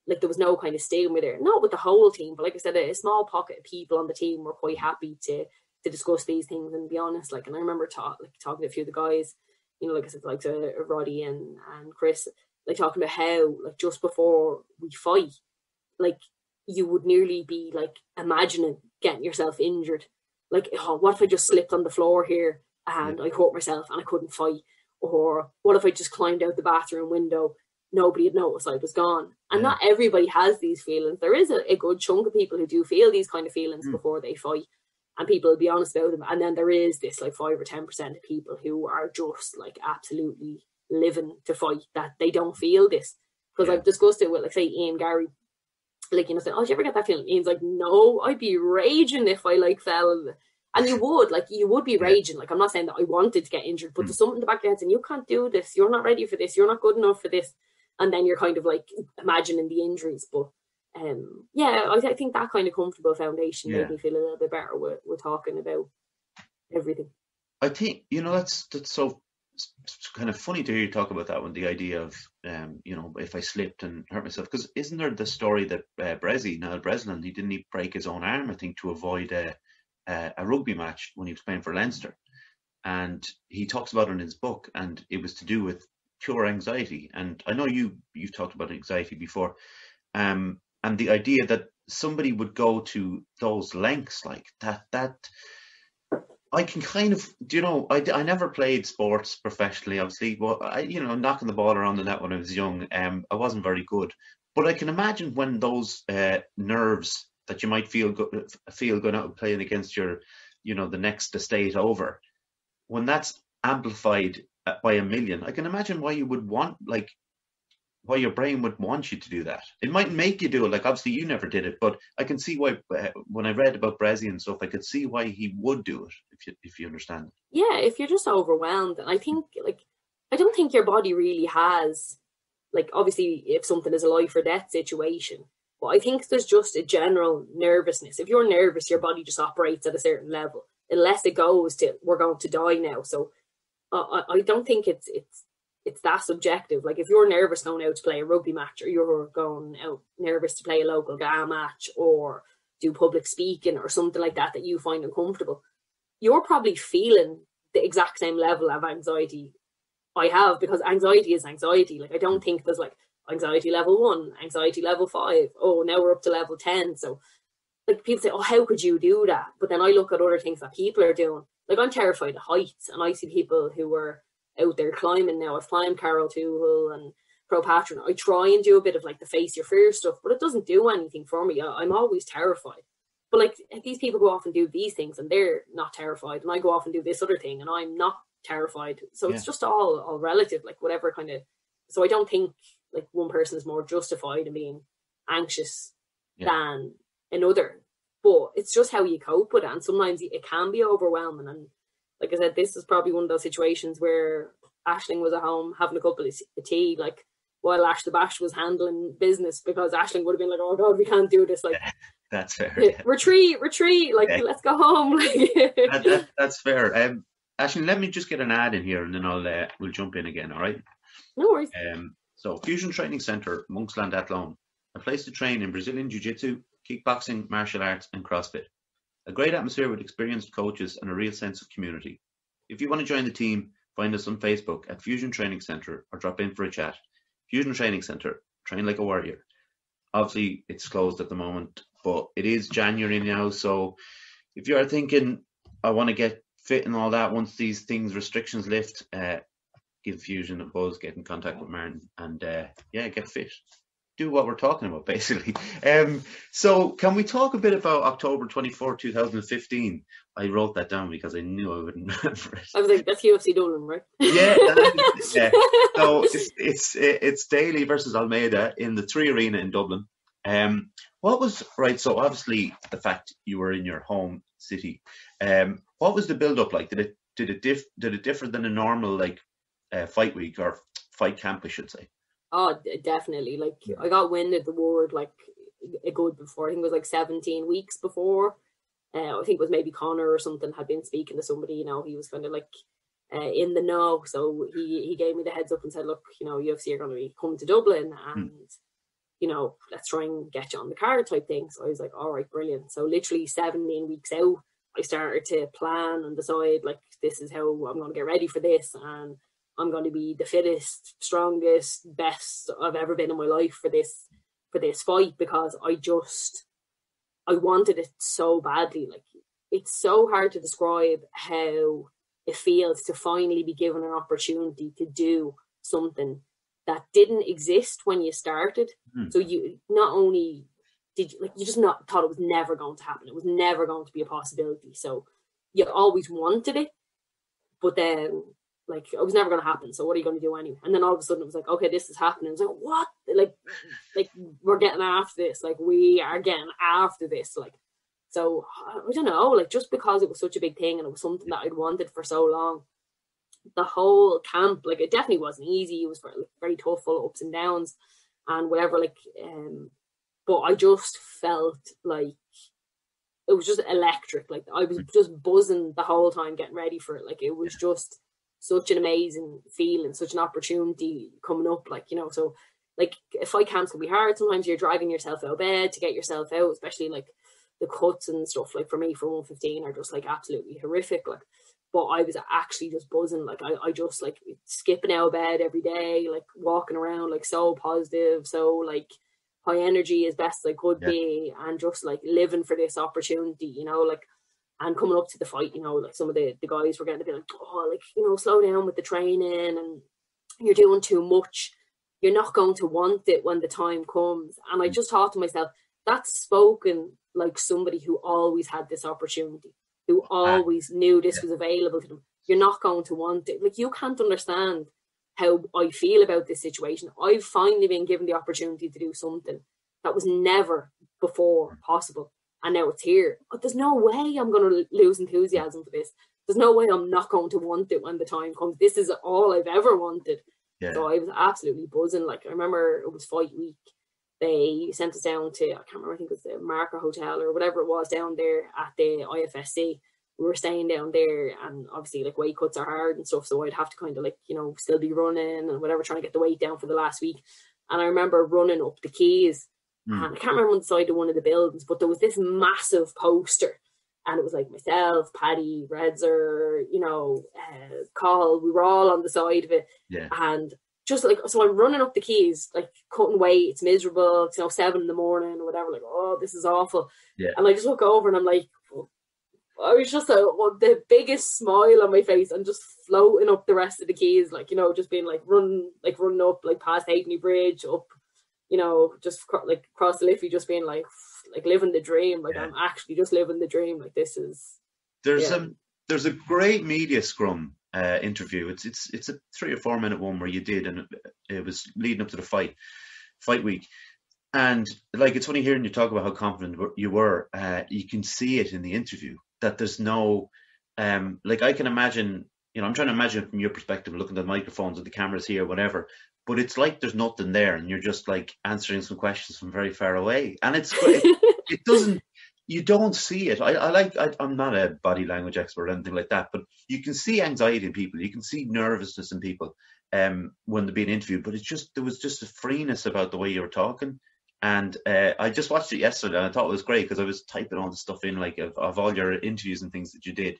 like there was no kind of stigma there, not with the whole team, but like I said, a small pocket of people on the team were quite happy to discuss these things and be honest. Like, and I remember talking to a few of the guys, like I said, like Roddy and Chris, like talking about how like just before we fight, like you would nearly be like imagining getting yourself injured, like, oh, what if I just slipped on the floor here and I hurt myself and I couldn't fight, or what if I just climbed out the bathroom window, nobody had noticed I was gone. And not everybody has these feelings. There is a good chunk of people who do feel these kind of feelings before they fight, and people will be honest about them. And then there is this like 5 or 10% of people who are just like absolutely living to fight, that they don't feel this. Because I've discussed it with, like, say, Ian Gary, like, saying, oh, did you ever get that feeling? Ian's like, no, I'd be raging if I like fell. And you would be raging. Like, I'm not saying that I wanted to get injured, but there's something in the back of your head saying, you can't do this, you're not ready for this, you're not good enough for this. And then you're kind of like imagining the injuries. But I think that kind of comfortable foundation made me feel a little bit better with talking about everything. I think, that's so kind of funny to hear you talk about that one, the idea of, if I slipped and hurt myself. Because isn't there the story that Niall Breslin, he didn't break his own arm, I think, to avoid a rugby match when he was playing for Leinster. And he talks about it in his book, and it was to do with pure anxiety. And I know you've talked about anxiety before, and the idea that somebody would go to those lengths like that I can kind of, I never played sports professionally, obviously. Well, knocking the ball around the net when I was young, I wasn't very good. But I can imagine when those nerves that you might feel going out and playing against your, the next estate over, when that's amplified by a million, I can imagine why you would want, like, why your brain would want you to do that. It might make you do it. Like, obviously you never did it, but I can see why, when I read about Brezzy and stuff, I could see why he would do it, if you understand. Yeah, if you're just overwhelmed. And I think, like, I don't think your body really has, like, obviously if something is a life or death situation, but I think there's just a general nervousness. If you're nervous, your body just operates at a certain level, unless it goes to, we're going to die now. So I don't think it's that subjective. Like, if you're nervous going out to play a rugby match, or you're going out nervous to play a local GA match or do public speaking or something like that you find uncomfortable, you're probably feeling the exact same level of anxiety I have, because anxiety is anxiety. Like, I don't think there's like anxiety level 1, anxiety level 5. Oh, now we're up to level 10. So like, people say, oh, how could you do that? But then I look at other things that people are doing. Like, I'm terrified of heights, and I see people who are out there climbing now. I've climbed Carol Toohill and Pro Patron. I try and do a bit of like the face your fear stuff, but it doesn't do anything for me. I'm always terrified. But like, these people go off and do these things and they're not terrified, and I go off and do this other thing and I'm not terrified. So it's just all relative, like whatever kind of So I don't think like one person is more justified in being anxious than another. But it's just how you cope with it. And sometimes it can be overwhelming. And like I said, this is probably one of those situations where Aisling was at home having a cup of tea, like while Ash the Bash was handling business, because Aisling would have been like, oh God, we can't do this. Like, that's fair. Retreat, like, let's go home. That's fair. Aisling, let me just get an ad in here and then we'll jump in again, all right? No worries. So Fusion Training Centre, Monksland Athlone, a place to train in Brazilian Jiu-Jitsu, kickboxing, martial arts and CrossFit. A great atmosphere with experienced coaches and a real sense of community. If you want to join the team, find us on Facebook at Fusion Training Centre or drop in for a chat. Fusion Training Centre, train like a warrior. Obviously, it's closed at the moment, but it is January now. So if you are thinking, I want to get fit and all that, once these restrictions lift, give Fusion a buzz, get in contact with Martin and get fit. Do what we're talking about, basically. So can we talk a bit about October 24, 2015? I wrote that down because I knew I wouldn't remember it. I was like, that's UFC Dublin, right? Yeah. So it's Daly versus Almeida in the 3 Arena in Dublin. What was so obviously the fact you were in your home city. What was the build up like? Did it differ than a normal like fight week or fight camp, I should say? Oh, definitely. Like, I got wind of the word like a good before. I think it was like 17 weeks before. I think it was maybe Connor or something had been speaking to somebody. You know, he was kind of like in the know. So he gave me the heads up and said, look, you know, UFC are going to be coming to Dublin and, you know, let's try and get you on the card type thing. So I was like, all right, brilliant. So literally 17 weeks out, I started to plan and decide like, this is how I'm going to get ready for this. And I'm going to be the fittest, strongest, best I've ever been in my life for this fight, because I wanted it so badly. Like, it's so hard to describe how it feels to finally be given an opportunity to do something that didn't exist when you started. So you not only did you just not thought it was never going to happen. It was never going to be a possibility. So you always wanted it, but then like it was never going to happen. So what are you going to do anyway? And then all of a sudden it was like, okay, this is happening. It was like, what? Like we're getting after this. Like we are getting after this. Like, so I don't know, like just because it was such a big thing and it was something that I'd wanted for so long, the whole camp, like it definitely wasn't easy. It was very, very tough, full of ups and downs and whatever. Like, but I just felt like it was just electric. Like I was just buzzing the whole time getting ready for it. Like it was just such an amazing feeling, such an opportunity coming up. Like, you know, so like fight camps can be hard. Sometimes you're dragging yourself out of bed to get yourself out, especially like the cuts and stuff. Like for me, for 115 are just like absolutely horrific. Like, but I was actually just buzzing. Like I just like skipping out of bed every day, like walking around like so positive, so like high energy as best I could be, and just like living for this opportunity, you know, like, and coming up to the fight, you know, like some of the guys were getting to be like, oh, like, you know, slow down with the training and you're doing too much. You're not going to want it when the time comes. And I just thought to myself, that's spoken like somebody who always had this opportunity, who always knew this was available to them. You're not going to want it. Like, you can't understand how I feel about this situation. I've finally been given the opportunity to do something that was never before possible. And now it's here. But there's no way I'm going to lose enthusiasm for this. There's no way I'm not going to want it when the time comes. This is all I've ever wanted. Yeah. So I was absolutely buzzing. Like, I remember it was fight week. They sent us down to, I can't remember, I think it was the Marker Hotel or whatever it was down there at the IFSC. We were staying down there, and obviously like weight cuts are hard and stuff. So I'd have to kind of like, you know, still be running and whatever, trying to get the weight down for the last week. And I remember running up the quays. And I can't remember on the side of one of the buildings, but there was this massive poster, and it was like myself, Paddy, Redzer, you know, Carl, we were all on the side of it. Yeah. And just like, so I'm running up the quays, like cutting weight, it's miserable, it's, you know, 7 a.m. or whatever, like, oh, this is awful. Yeah. And I just look over and I'm like, I was just the biggest smile on my face and just floating up the rest of the quays, like, you know, just being like running up like past Halfpenny Bridge, up, you know, just like across the Liffey, just being like living the dream. Like, I'm actually just living the dream. Like, this is... There's a great media scrum interview. It's a 3 or 4 minute one where you did, and it was leading up to the fight week. And like, it's funny hearing you talk about how confident you were. You can see it in the interview that there's no, like, I can imagine, I'm trying to imagine it from your perspective, looking at the microphones and the cameras here, whatever. But it's like there's nothing there, and you're just like answering some questions from very far away, and it's great. It doesn't. You don't see it. I'm not a body language expert or anything like that, but you can see anxiety in people. You can see nervousness in people when they're being interviewed. But there was just a freeness about the way you were talking. And I just watched it yesterday, and I thought it was great because I was typing all the stuff in, like, of all your interviews and things that you did.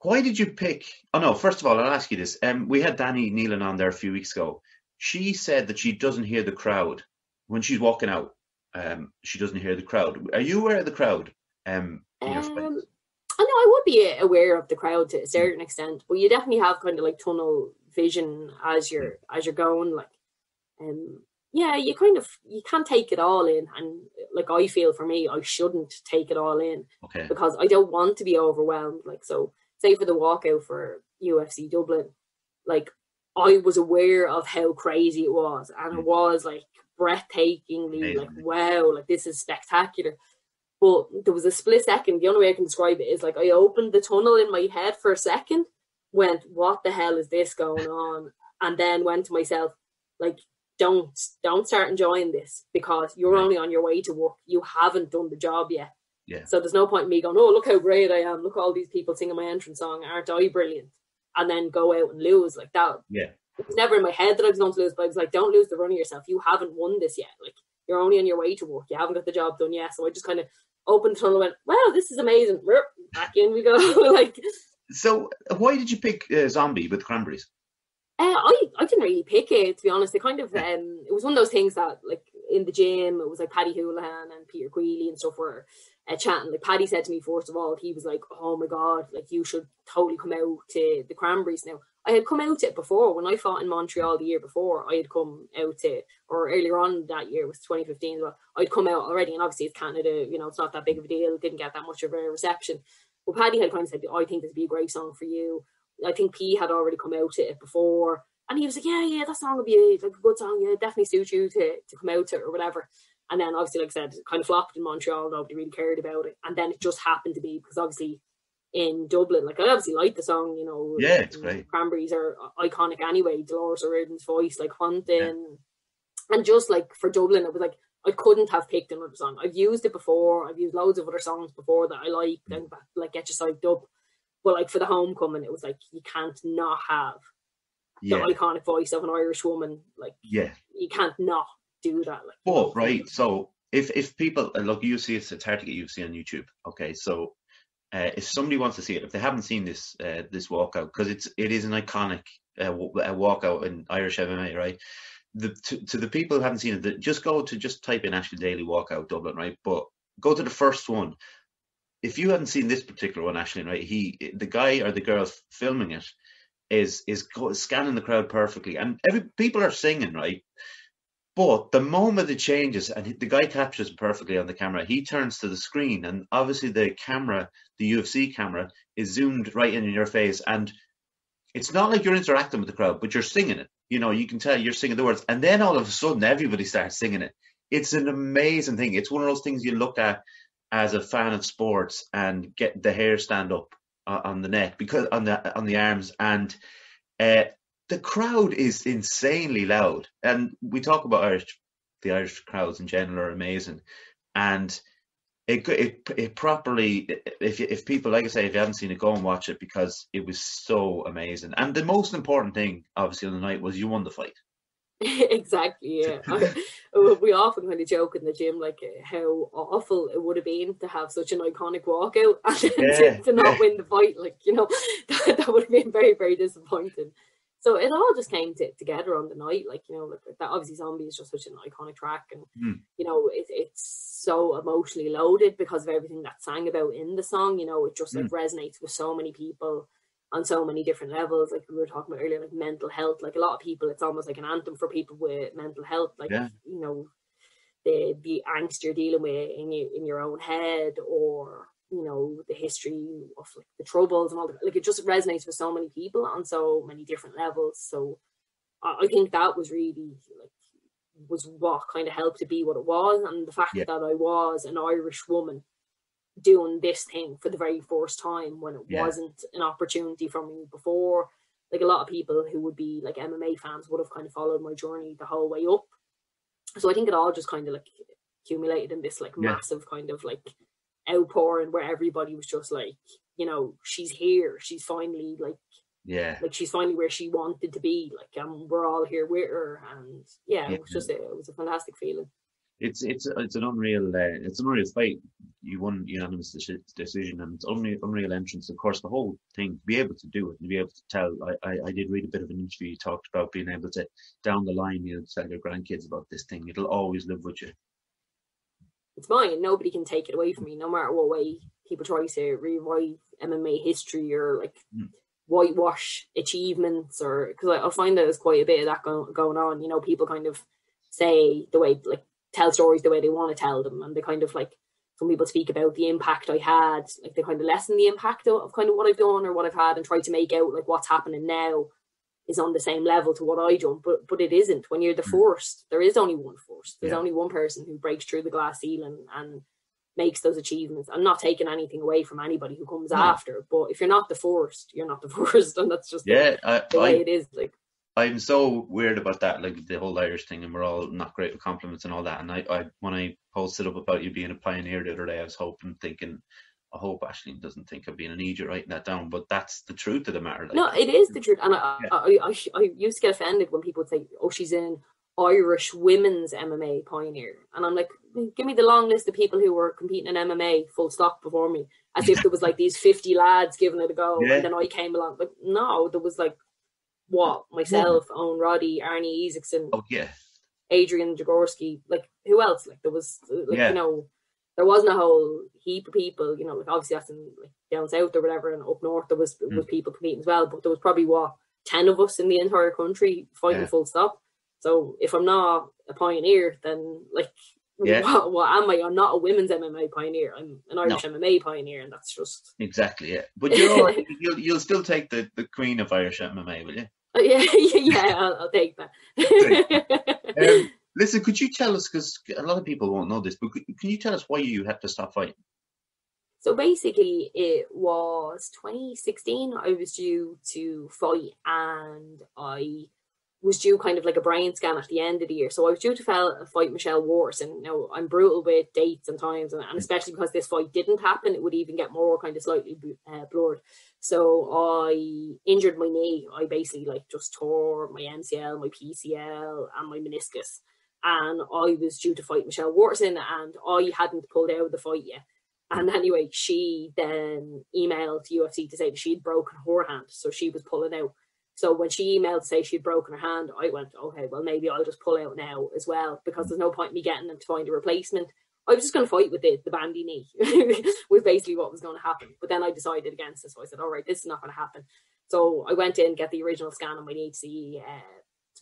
Why did you pick? Oh no! First of all, I'll ask you this. We had Danny Nealon on there a few weeks ago. She said that she doesn't hear the crowd when she's walking out. She doesn't hear the crowd. Are you aware of the crowd? I know I would be aware of the crowd to a certain extent, but you definitely have kind of like tunnel vision as you're going. Like, yeah, you can't take it all in, and like, I feel for me, I shouldn't take it all in, because I don't want to be overwhelmed. Like, so say for the walkout for UFC Dublin, like, I was aware of how crazy it was, and it was like breathtakingly like, wow, like, this is spectacular. But there was a split second. The only way I can describe it is like, I opened the tunnel in my head for a second, went, what the hell is this going on? And then went to myself, like, don't start enjoying this, because you're only on your way to work. You haven't done the job yet. Yeah. So there's no point in me going, oh, look how great I am. Look at all these people singing my entrance song. Aren't I brilliant? And then go out and lose like that. Yeah. It was never in my head that I was going to lose, but I was like, don't lose the run of yourself. You haven't won this yet. Like, you're only on your way to work. You haven't got the job done yet. So I just kind of opened the tunnel and went, wow, this is amazing. Back in we go. Like, so why did you pick Zombie with Cranberries? I didn't really pick it, to be honest. It kind of it was one of those things that, like, in the gym, it was like Paddy Houlihan and Peter Queally and stuff were chatting. Like, Paddy said to me, first of all, he was like, oh my god, like, you should totally come out to the Cranberries. Now, I had come out to it before. When I fought in Montreal the year before, I had come out to, or earlier on that year, was 2015 as well, I'd come out already, and obviously it's Canada, it's not that big of a deal, didn't get that much of a reception. But Paddy had kind of said, I think this would be a great song for you. I think P had already come out to it before, and he was like, yeah, that song would be like a good song, yeah, definitely suit you to come out to it or whatever. And then obviously, like I said, it kind of flopped in Montreal, nobody really cared about it. And then it just happened to be, because obviously in Dublin, like, I obviously like the song, yeah, it's great. Cranberries are iconic anyway, Dolores O'Riordan's voice, like, haunting. Yeah. And just like for Dublin, it was like, I couldn't have picked another song. I've used it before, I've used loads of other songs before that I like, and like, get you psyched up. But like, for the homecoming, it was like, you can't not have the iconic voice of an Irish woman. Like, you can't not do that. Like, right. So if people look, UFC, it's hard to get UFC on YouTube. Okay, so if somebody wants to see it, if they haven't seen this walkout, because it is an iconic walkout in Irish MMA, right? To the people who haven't seen it, just type in Ashley Daly walkout Dublin, right? But go to the first one. If you haven't seen this particular one, Ashley, right, the guy or the girl filming it is scanning the crowd perfectly, and people are singing, right? But the moment it changes and the guy captures it perfectly on the camera, he turns to the screen, and obviously the UFC camera, is zoomed right in your face, and it's not like you're interacting with the crowd, but you're singing it. You can tell you're singing the words, and then all of a sudden everybody starts singing it. It's an amazing thing. It's one of those things you look at as a fan of sports and get the hair stand up on the neck, because on the arms, and the crowd is insanely loud. And we talk about the Irish crowds in general are amazing, and it properly, if people, like I say, if you haven't seen it, go and watch it, because it was so amazing. And the most important thing, obviously, on the night was you won the fight. Exactly, yeah. We often kind of joke in the gym, like, how awful it would have been to have such an iconic walkout and to not win the fight. Like, that would have been very, very disappointing. So it all just came together on the night. Like, like that, obviously Zombie is just such an iconic track, and it's so emotionally loaded because of everything that's sang about in the song. It just like resonates with so many people on so many different levels. Like we were talking about earlier, like mental health. Like a lot of people, it's almost like an anthem for people with mental health. Like, the angst you're dealing with in your own head, or the history of like the troubles and all that. Like it just resonates with so many people on so many different levels. So I think that was really like was what kind of helped to be what it was, and the fact that I was an Irish woman doing this thing for the very first time when it wasn't an opportunity for me before. Like a lot of people who would be like MMA fans would have kind of followed my journey the whole way up. So I think it all just kind of like accumulated in this like massive kind of like outpouring where everybody was just like, she's here, she's finally like she's finally where she wanted to be, like, and we're all here with her, and it was just it was a fantastic feeling. It's an unreal fight. You won unanimous decision, and it's unreal entrance. Of course, the whole thing, to be able to do it and be able to tell. I did read a bit of an interview. You talked about being able to down the line, tell your grandkids about this thing. It'll always live with you. It's mine. Nobody can take it away from me, no matter what way people try to rewrite MMA history or like whitewash achievements, or because I find that there's quite a bit of that going on. People kind of say the way, like, tell stories the way they want to tell them, and they kind of like, some people speak about the impact I had, like they kind of lessen the impact of kind of what I've done or what I've had, and try to make out like what's happening now is on the same level to what I done, but it isn't. When you're the first, there is only one first. There's only one person who breaks through the glass ceiling and makes those achievements. I'm not taking anything away from anybody who comes after, but if you're not the first, you're not the first, and that's just the way it is. Like, I'm so weird about that, like the whole Irish thing, and we're all not great with compliments and all that. And I when I posted up about you being a pioneer the other day, I was thinking, I hope Aisling doesn't think I'm being an idiot writing that down, but that's the truth of the matter. Like, no, it is the truth. And I used to get offended when people would say, oh, she's an Irish women's MMA pioneer. And I'm like, give me the long list of people who were competing in MMA full stop before me, as if there was like these 50 lads giving it a go. And then I came along. Like, no, there was like, myself, Owen Roddy, Arnie Isaacson, Adrian Jaworski, like, who else? Like, there was, like, there wasn't a whole heap of people, like, obviously that's in like down south or whatever, and up north there was people competing as well, but there was probably 10 of us in the entire country fighting full stop. So if I'm not a pioneer, then like what am I? I'm not a women's MMA pioneer. I'm an Irish MMA pioneer, and that's just exactly it. But you'll still take the queen of Irish MMA, will you? I'll take that. Listen, could you tell us, because a lot of people won't know this, but can you tell us why you had to stop fighting? So basically, it was 2016. I was due to fight, and I was due kind of like a brain scan at the end of the year. So I was due to fight Michelle Wars, and I'm brutal with dates and times, and especially because this fight didn't happen, it would even get more kind of slightly blurred. So I injured my knee. I basically like just tore my MCL, my PCL, and my meniscus. And I was due to fight Michelle Wharton, and I hadn't pulled out of the fight yet. And anyway, she then emailed UFC to say that she'd broken her hand, so she was pulling out. So when she emailed to say she'd broken her hand, I went, okay, well, maybe I'll just pull out now as well, because there's no point in me getting them to find a replacement. I was just going to fight with the bandy knee, was basically what was going to happen. But then I decided against it, so I said, all right, this is not going to happen. So I went in, get the original scan on my knee to see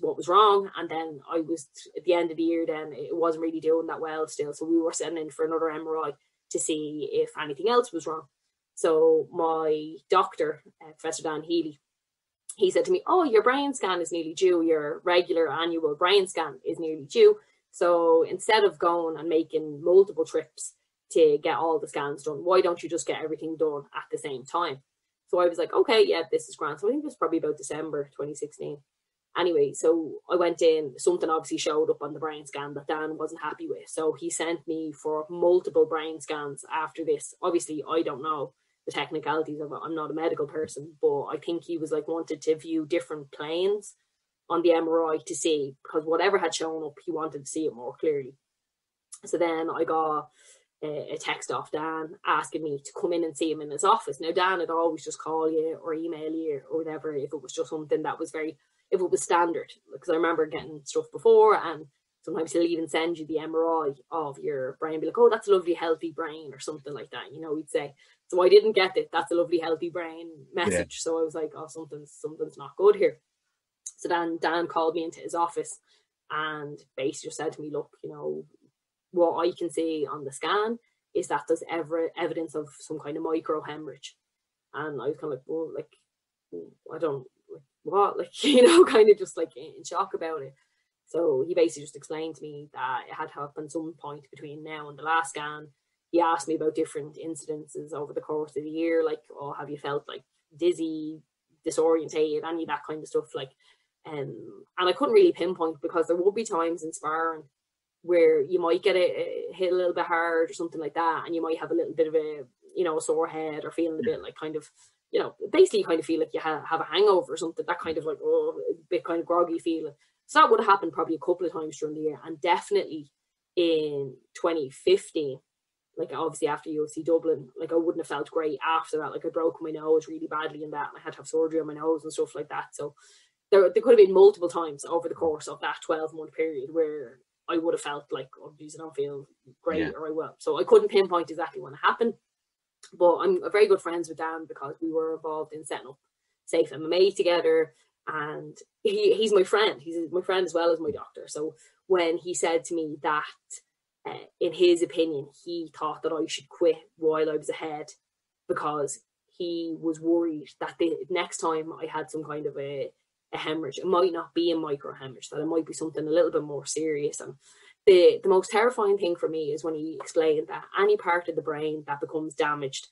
what was wrong, and then I was at the end of the year, then it wasn't really doing that well still, so we were sending in for another MRI to see if anything else was wrong. So my doctor, Professor Dan Healy, he said to me, oh, your brain scan is nearly due, your regular annual brain scan is nearly due, so instead of going and making multiple trips to get all the scans done, why don't you just get everything done at the same time? So I was like, okay, yeah, this is grand. So I think it was probably about December 2016. Anyway, so I went in, something obviously showed up on the brain scan that Dan wasn't happy with. So he sent me for multiple brain scans after this. Obviously, I don't know the technicalities of it. I'm not a medical person, but I think he was like wanted to view different planes on the MRI to see, because whatever had shown up, he wanted to see it more clearly. So then I got a text off Dan asking me to come in and see him in his office. Now, Dan would always just call you or email you or whatever if it was just something that was if it was standard, because I remember getting stuff before, and sometimes he'll even send you the MRI of your brain, be like, oh, that's a lovely healthy brain or something like that, he'd say. So I didn't get it, that's a lovely healthy brain message. So I was like, oh, something's not good here. So then Dan called me into his office and basically just said to me, look, what I can see on the scan is that there's ever evidence of some kind of micro hemorrhage. And I was kind of like, well, like, I don't, like, what? Like, you know, kind of just like in shock about it. So he basically just explained to me that it had happened some point between now and the last scan. He asked me about different incidences over the course of the year, like, oh, have you felt like dizzy, disorientated, any of that kind of stuff, like, and I couldn't really pinpoint, because there would be times in sparring where you might get it hit a little bit hard or something like that, and you might have a little bit of a, you know, a sore head, or feeling a bit like kind of, you know, basically kind of feel like you have a hangover or something, that kind of like, oh, a bit kind of groggy feeling. So that would have happened probably a couple of times during the year, and definitely in 2015, like obviously after UFC Dublin, like I wouldn't have felt great after that. Like I broke my nose really badly in that, and I had to have surgery on my nose and stuff like that. So there could have been multiple times over the course of that 12-month period where I would have felt like, oh geez, I don't feel great, or I will. So I couldn't pinpoint exactly when it happened. But I'm very good friends with Dan, because we were involved in setting up Safe MMA together, and he's my friend. He's my friend as well as my doctor. So when he said to me that, in his opinion, he thought that I should quit while I was ahead, because he was worried that the next time I had some kind of a hemorrhage, it might not be a micro hemorrhage, that it might be something a little bit more serious. And the most terrifying thing for me is when he explained that any part of the brain that becomes damaged,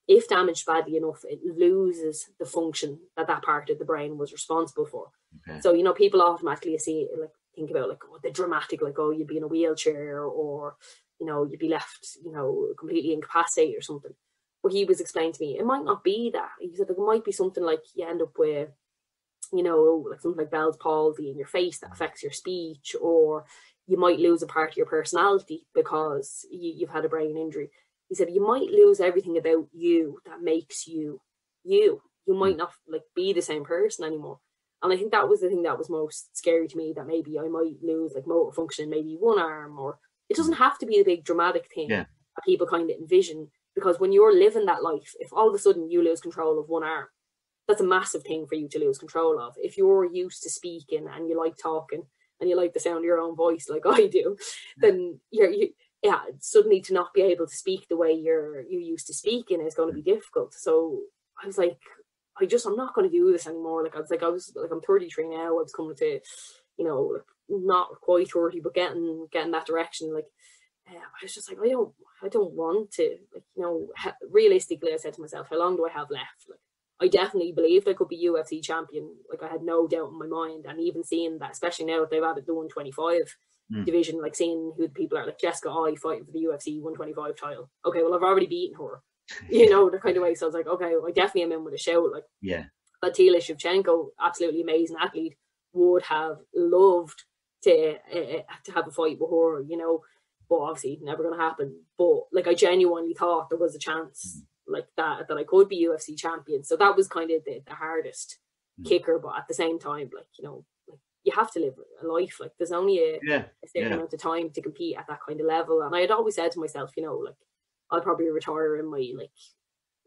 if damaged badly enough, it loses the function that part of the brain was responsible for. Okay. So, you know, people automatically think about like, oh, the dramatic, like, oh, you'd be in a wheelchair, or, you know, you'd be left, you know, completely incapacitated or something. But he was explaining to me, it might not be that. He said, like, it might be something like you end up with, you know, like something like Bell's palsy in your face that affects your speech, or you might lose a part of your personality because you've had a brain injury. He said, you might lose everything about you that makes you you. You might not like be the same person anymore. And I think that was the thing that was most scary to me, that maybe I might lose like motor function in maybe one arm, or it doesn't have to be a big dramatic thing that people kind of envision. Because when you're living that life, if all of a sudden you lose control of one arm, that's a massive thing for you to lose control of. If you're used to speaking and you like talking and you like the sound of your own voice like I do, then suddenly to not be able to speak the way you used to speaking is going to be difficult. So I was like, I'm not going to do this anymore. Like I was like, I'm 33 now. I was coming to, you know, not quite 30, but getting that direction. Like I was just like, I don't want to. Like, you know, realistically, I said to myself, how long do I have left? Like, I definitely believed I could be UFC champion. Like I had no doubt in my mind. And even seeing that, especially now that they've added the 125 division, like seeing who the people are, like Jessica Eye fighting for the UFC 125 title. Okay, well, I've already beaten her. You know, the kind of way. So I was like, okay, I definitely am in with a shout. Like, Daly Shevchenko, absolutely amazing athlete, would have loved to have a fight with her, you know, but obviously never going to happen. But like, I genuinely thought there was a chance like that I could be UFC champion. So that was kind of the hardest kicker. But at the same time, like, you know, like, you have to live a life. Like there's only a certain amount of time to compete at that kind of level. And I had always said to myself, you know, like, I'll probably retire in my like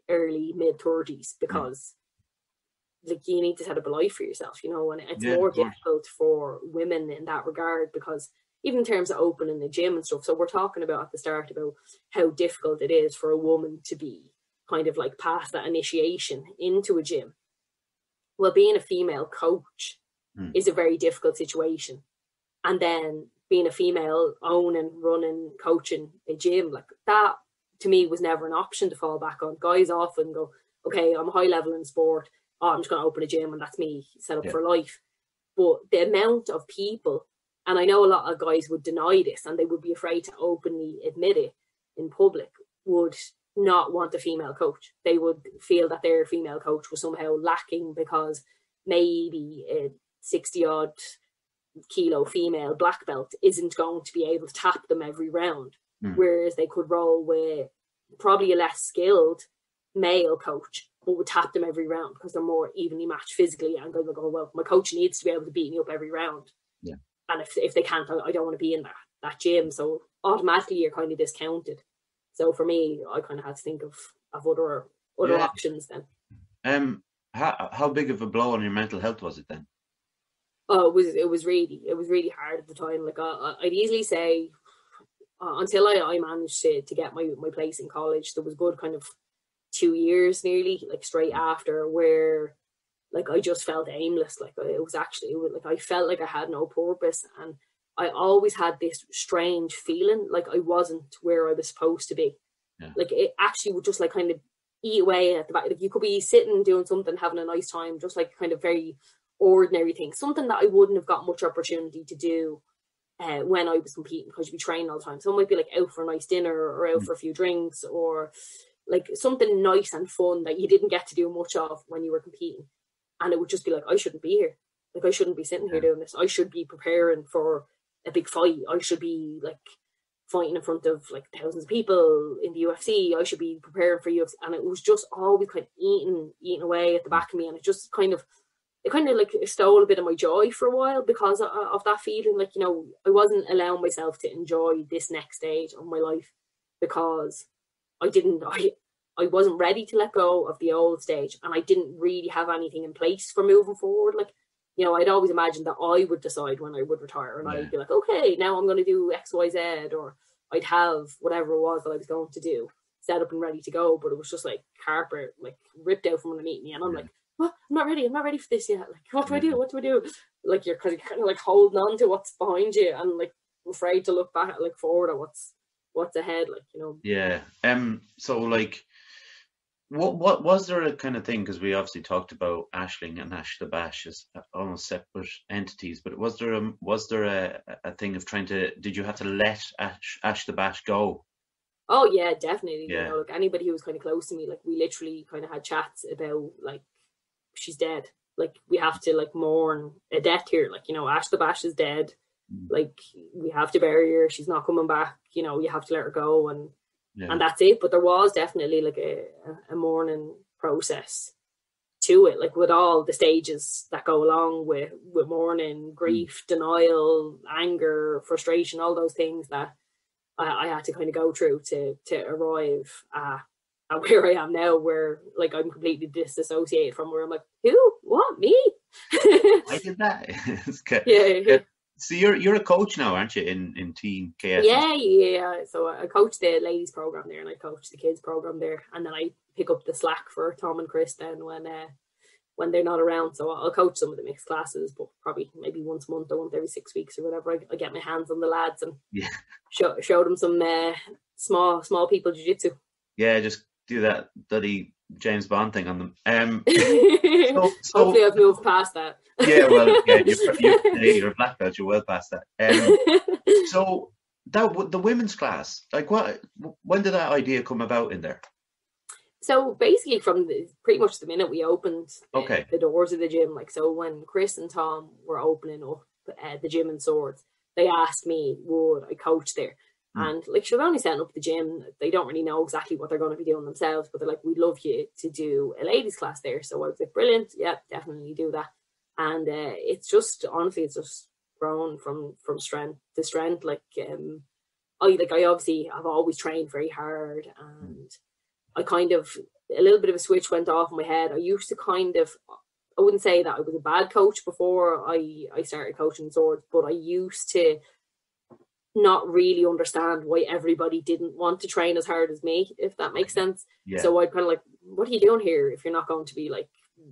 early mid-30s, because like you need to set up a life for yourself, you know, and it's more difficult for women in that regard, because even in terms of opening a gym and stuff. So we're talking about at the start about how difficult it is for a woman to be kind of like past that initiation into a gym. Well, being a female coach is a very difficult situation. And then being a female owning, running, coaching a gym, like that to me was never an option to fall back on. Guys often go, okay, I'm high level in sport. Oh, I'm just going to open a gym and that's me set up for life. But the amount of people, and I know a lot of guys would deny this and they would be afraid to openly admit it in public, would not want a female coach. They would feel that their female coach was somehow lacking because maybe a 60-odd kilo female black belt isn't going to be able to tap them every round. Whereas they could roll with probably a less skilled male coach, but would tap them every round because they're more evenly matched physically. And they'll go, well, my coach needs to be able to beat me up every round. Yeah. And if they can't, I don't want to be in that gym. So automatically you're kind of discounted. So for me, I kind of had to think of other options then. How big of a blow on your mental health was it then? Oh, it was really hard at the time. Like I'd easily say until I managed to get my place in college, there was good kind of 2 years nearly, like straight after, where like I just felt aimless. Like like I felt like I had no purpose, and I always had this strange feeling like I wasn't where I was supposed to be. Yeah. Like it actually would just like kind of eat away at the back. Like you could be sitting doing something, having a nice time, just like kind of very ordinary things, something that I wouldn't have got much opportunity to do when I was competing, because you'd be training all the time. So it might be like out for a nice dinner or out for a few drinks, or like something nice and fun that you didn't get to do much of when you were competing. And it would just be like, I shouldn't be here. Like I shouldn't be sitting here doing this. I should be preparing for a big fight. I should be like fighting in front of like thousands of people in the UFC. I should be preparing for UFC. And it was just always kind of eating away at the back of me. And it kind of like stole a bit of my joy for a while because of that feeling. Like, you know, I wasn't allowing myself to enjoy this next stage of my life because I wasn't ready to let go of the old stage, and I didn't really have anything in place for moving forward. Like, you know, I'd always imagined that I would decide when I would retire, and I'd be like, okay, now I'm going to do X, Y, Z, or I'd have whatever it was that I was going to do set up and ready to go. But it was just like carpet, like ripped out from underneath me, and I'm like, what? I'm not ready for this yet. Like, what do I do? What do I do? Like, you're kind of like holding on to what's behind you and like afraid to look back, like forward at what's ahead. Like, you know. Yeah. So like, what was there a kind of thing, because we obviously talked about Aisling and Ash the Bash as almost separate entities, but was there a thing of did you have to let Ash the Bash go? Oh yeah, definitely. Yeah. You know, like anybody who was kind of close to me, like we literally kind of had chats about like, she's dead. Like we have to like mourn a death here. Like, you know, Ash the Bash is dead. Like we have to bury her. She's not coming back. You know, you have to let her go, and that's it. But there was definitely like a mourning process to it, like with all the stages that go along with mourning, grief, denial, anger, frustration, all those things that I had to kind of go through to arrive at where I am now, where like I'm completely disassociated from, where I'm like, who? What? Me? I did that. Yeah. So you're a coach now, aren't you, in Team KS? Yeah. So I coach the ladies program there, and I coach the kids program there, and then I pick up the slack for Tom and Chris then when they're not around. So I'll coach some of the mixed classes, but probably maybe once a month or once every 6 weeks or whatever. I get my hands on the lads and show them some small people jiu-jitsu. Yeah, just do that bloody James Bond thing on them. So hopefully I've moved past that. Yeah, well, yeah, you're a black belt. You're well past that. So the women's class, like, when did that idea come about in there? So basically, from pretty much the minute we opened the doors of the gym, like, so when Chris and Tom were opening up the gym in Swords, they asked me would I coach there. And like, they're only setting up the gym. They don't really know exactly what they're going to be doing themselves, but they're like, we'd love you to do a ladies class there. So I was like, brilliant. Yeah, definitely do that. And it's just, honestly, it's just grown from strength to strength. Like, I've always trained very hard, and I kind of, a little bit of a switch went off in my head. I used to kind of, I wouldn't say that I was a bad coach before I started coaching Swords, but I used to not really understand why everybody didn't want to train as hard as me, if that makes sense. Yeah. So I'd kind of like, what are you doing here if you're not going to be like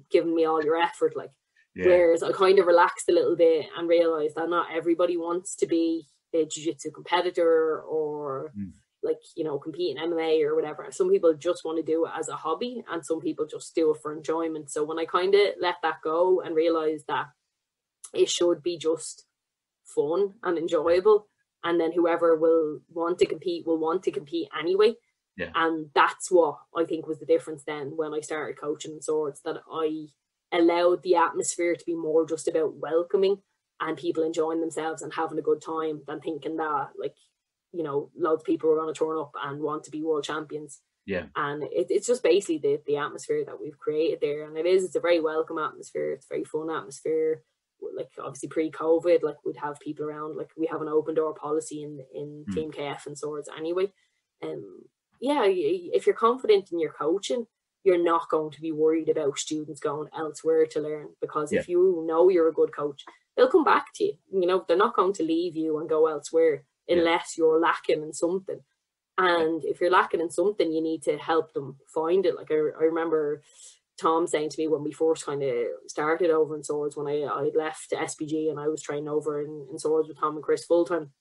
giving me all your effort? Like, whereas I kind of relaxed a little bit and realized that not everybody wants to be a jiu-jitsu competitor or like, you know, compete in MMA or whatever. Some people just want to do it as a hobby, and some people just do it for enjoyment. So when I kind of let that go and realized that it should be just fun and enjoyable, and then whoever will want to compete anyway. Yeah. And that's what I think was the difference then when I started coaching Swords, that I allowed the atmosphere to be more just about welcoming and people enjoying themselves and having a good time, than thinking that, like, you know, loads of people are going to turn up and want to be world champions. Yeah. And it's just basically the atmosphere that we've created there. And it's a very welcome atmosphere. It's a very fun atmosphere. Like, obviously pre-COVID, like, we'd have people around. Like, we have an open door policy in Team KF and Swords anyway. If you're confident in your coaching, you're not going to be worried about students going elsewhere to learn, because if you know you're a good coach, they'll come back to you. You know, they're not going to leave you and go elsewhere. unless you're lacking in something. And if you're lacking in something, you need to help them find it. Like I remember Tom saying to me when we first kind of started over in Swords, when I left SPG and I was training over in Swords with Tom and Chris full time,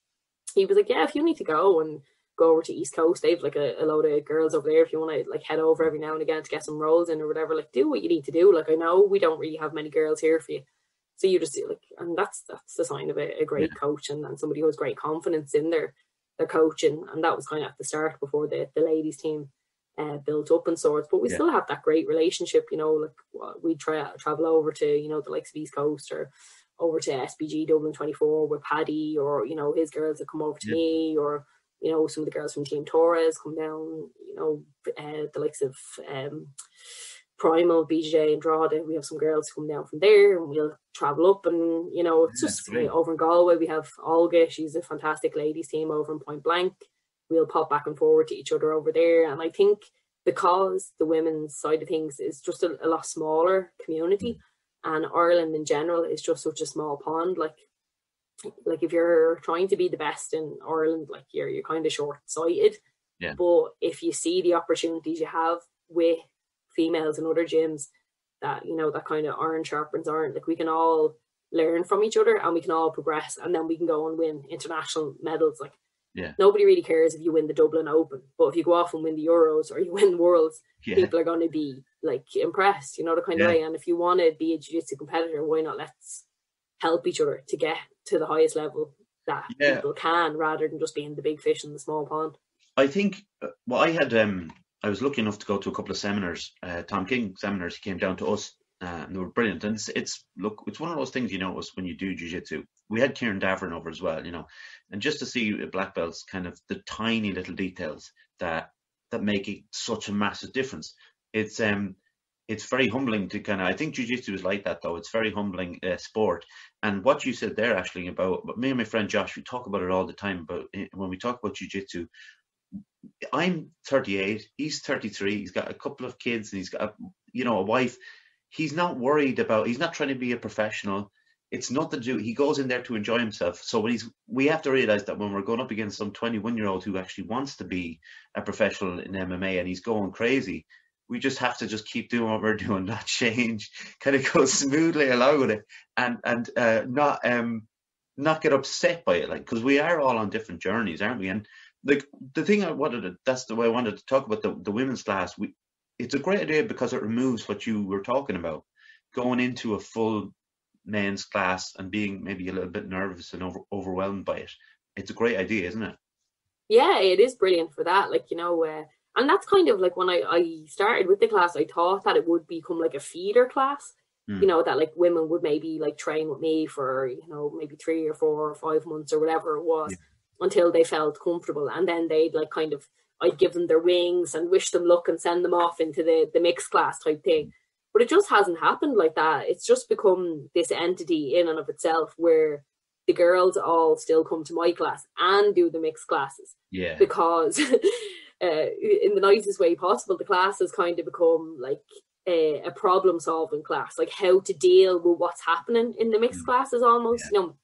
he was like, yeah, if you need to go over to East Coast, they've like a load of girls over there, if you want to like head over every now and again to get some roles in or whatever, like do what you need to do. Like I know we don't really have many girls here for you, so you just like, and that's the sign of a great coach and somebody who has great confidence in their coaching. And that was kind of at the start before the ladies team built up in Swords, but we still have that great relationship, you know, like we travel over to, you know, the likes of East Coast or over to SPG Dublin 24 with Paddy, or, you know, his girls that come over to me, or, you know, some of the girls from Team Torres come down, you know, the likes of Primal, BJ, Andrade. We have some girls come down from there and we'll travel up, and, you know, it's just over in Galway. We have Olga, she's a fantastic ladies team over in Point Blank. We'll pop back and forward to each other over there. And I think because the women's side of things is just a lot smaller community, and Ireland in general is just such a small pond, like if you're trying to be the best in Ireland, like you're kind of short-sighted. Yeah. But if you see the opportunities you have with females in other gyms, that, you know, that kind of iron sharpens iron, like we can all learn from each other and we can all progress, and then we can go and win international medals. Like nobody really cares if you win the Dublin Open, but if you go off and win the Euros or you win the Worlds, people are going to be like impressed, you know, the kind of way. And if you want to be a jiu-jitsu competitor, why not let's help each other to get to the highest level that people can, rather than just being the big fish in the small pond. I think I was lucky enough to go to a couple of seminars, Tom King seminars. He came down to us, and they were brilliant. And it's one of those things you notice when you do jiu-jitsu. We had Kieran Davern over as well, you know, and just to see black belts, kind of the tiny little details that make it such a massive difference. It's very humbling to kind of, I think jiu-jitsu is like that though. It's very humbling sport. And what you said there, Aisling, about me and my friend Josh, we talk about it all the time. But when we talk about jiu-jitsu, I'm 38, he's 33, he's got a couple of kids, and he's got a wife. He's not worried about, he's not trying to be a professional. It's nothing to do, he goes in there to enjoy himself. So we have to realize that when we're going up against some 21-year-old who actually wants to be a professional in MMA and he's going crazy, we just have to just keep doing what we're doing, not change, kind of go smoothly along with it, and not get upset by it, like, because we are all on different journeys, aren't we? And like the thing that's the way I wanted to talk about the women's class. It's a great idea because it removes what you were talking about, going into a full men's class and being maybe a little bit nervous and overwhelmed by it. It's a great idea, isn't it? Yeah, it is brilliant for that. Like, you know, and that's kind of like when I started with the class, I thought that it would become like a feeder class, you know, that like women would maybe like train with me for, you know, maybe 3 or 4 or 5 months or whatever it was, until they felt comfortable. And then they'd like kind of, I'd give them their wings and wish them luck and send them off into the mixed class type thing. But it just hasn't happened like that. It's just become this entity in and of itself where the girls all still come to my class and do the mixed classes. Yeah. Because in the nicest way possible, the class has kind of become like a problem solving class, like how to deal with what's happening in the mixed classes almost. You know,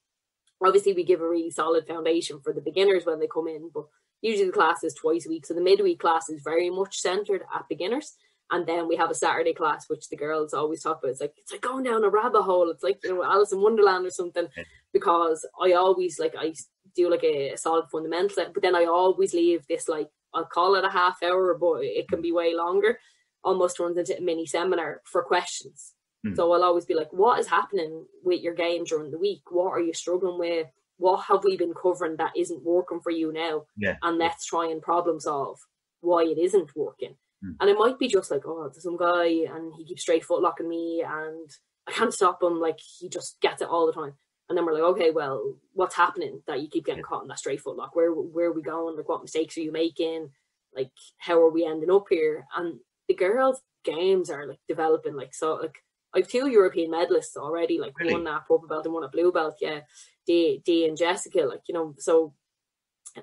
obviously we give a really solid foundation for the beginners when they come in, but usually the class is twice a week. So the midweek class is very much centered at beginners. And then we have a Saturday class, which the girls always talk about. It's like going down a rabbit hole. It's like, you know, Alice in Wonderland or something, because I always I do like a solid fundamental, but then I always leave this, like, I'll call it a half hour, but it can be way longer, almost turns into a mini seminar for questions. So I'll always be like, what is happening with your game during the week? What are you struggling with? What have we been covering that isn't working for you now? And let's try and problem solve why it isn't working. And it might be just like, oh, there's some guy and he keeps straight foot locking me and I can't stop him. Like, he just gets it all the time. And then we're like, okay, well, what's happening that you keep getting caught in that straight foot lock? Where are we going? Like, what mistakes are you making? Like, how are we ending up here? And the girls' games are like developing. Like, so like I have 2 European medalists already, like one at purple belt and one at blue belt. Yeah, Dee and Jessica, like, you know, so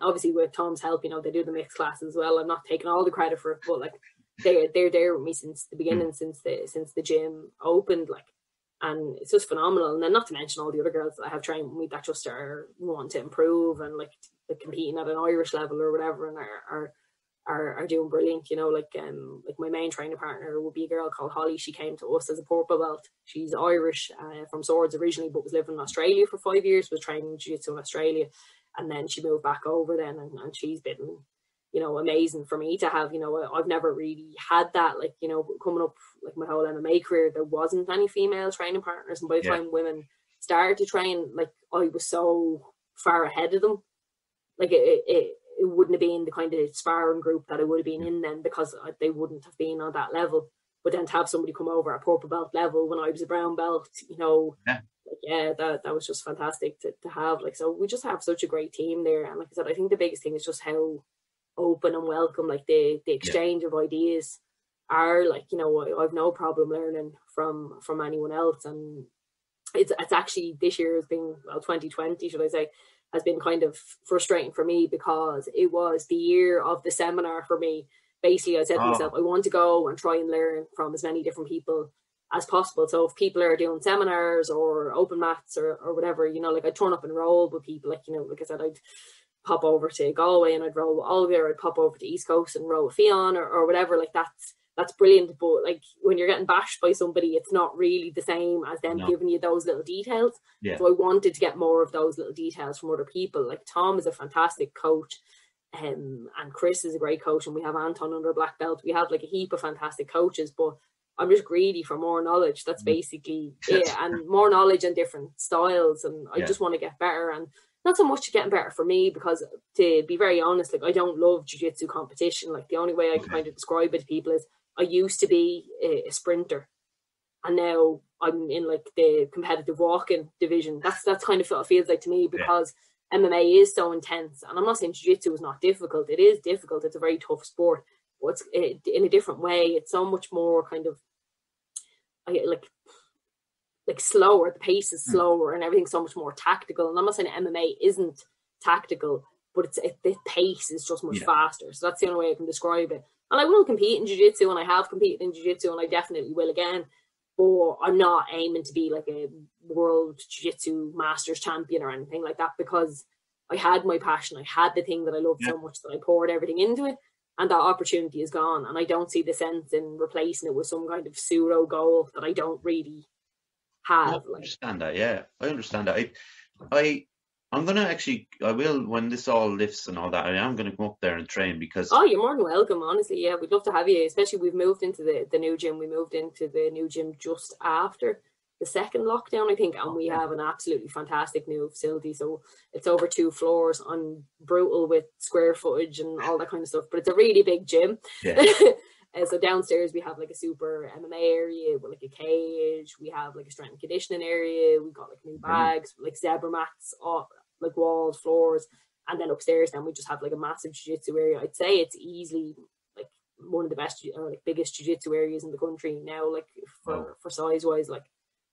obviously with Tom's help, you know, they do the mixed class as well. I'm not taking all the credit for it, but like they're there with me since the beginning, since the gym opened. Like, And it's just phenomenal. And then not to mention all the other girls that I have trained with me that just are want to improve and like competing at an Irish level or whatever, and are doing brilliant. You know, like my main training partner would be a girl called Holly. She came to us as a purple belt. She's Irish from Swords originally, but was living in Australia for 5 years, was training jiu-jitsu in Australia, and then she moved back over then, and she's been, you know, amazing for me to have. You know, I've never really had that, like, you know, coming up like my whole MMA career, there wasn't any female training partners, and by the time women started to train, like, I was so far ahead of them. Like it wouldn't have been the kind of sparring group that I would have been in then, because they wouldn't have been on that level. But then to have somebody come over at purple belt level when I was a brown belt, you know, that was just fantastic to have. Like, so we just have such a great team there. And like I said, I think the biggest thing is just how open and welcome, like the exchange of ideas are. Like, you know, I've no problem learning from anyone else. And it's actually, this year has been, well, 2020 should I say, has been kind of frustrating for me, because it was the year of the seminar for me. Basically, I said to myself, I want to go and try and learn from as many different people as possible. So if people are doing seminars or open mats or whatever, you know, like I'd turn up and roll with people. Like, you know, like I said, I'd pop over to Galway and I'd roll with Olga, or I'd pop over to East Coast and roll with Fionn or whatever. Like that's brilliant. But like when you're getting bashed by somebody, it's not really the same as them giving you those little details. So I wanted to get more of those little details from other people. Like Tom is a fantastic coach, and Chris is a great coach, and we have Anton under a black belt. We have like a heap of fantastic coaches, but I'm just greedy for more knowledge. That's basically it, and more knowledge and different styles. And I just want to get better, and not so much getting better for me, because to be very honest, like I don't love jiu-jitsu competition. Like the only way I can kind of describe it to people is I used to be a sprinter, and now I'm in like the competitive walking division. That's kind of what it feels like to me, because MMA is so intense. And I'm not saying jiu-jitsu is not difficult. It is difficult. It's a very tough sport, but it's in a different way. It's so much more kind of like slower. The pace is slower and everything's so much more tactical. And I'm not saying MMA isn't tactical, but the pace is just much faster. So that's the only way I can describe it. And I will compete in jiu-jitsu, and I have competed in jiu-jitsu, and I definitely will again. But I'm not aiming to be like a world jiu-jitsu masters champion or anything like that, because I had my passion. I had the thing that I loved so much that I poured everything into it, and that opportunity is gone. And I don't see the sense in replacing it with some kind of pseudo goal that I don't really have. I understand that. Yeah, I understand that. I'm going to actually, I will, when this all lifts and all that, I am going to come up there and train, because... Oh, you're more than welcome, honestly. Yeah, we'd love to have you, especially we've moved into the new gym. We moved into the new gym just after the second lockdown, I think, and we have an absolutely fantastic new facility. So it's over 2 floors. I'm brutal with square footage and all that kind of stuff, but it's a really big gym. Yeah. So downstairs we have like a super MMA area with like a cage. We have like a strength and conditioning area. We've got like new bags, like zebra mats, like walls, floors, and then upstairs then we just have like a massive jiu-jitsu area. I'd say it's easily like one of the best or like biggest jiu-jitsu areas in the country now, like for size wise. Like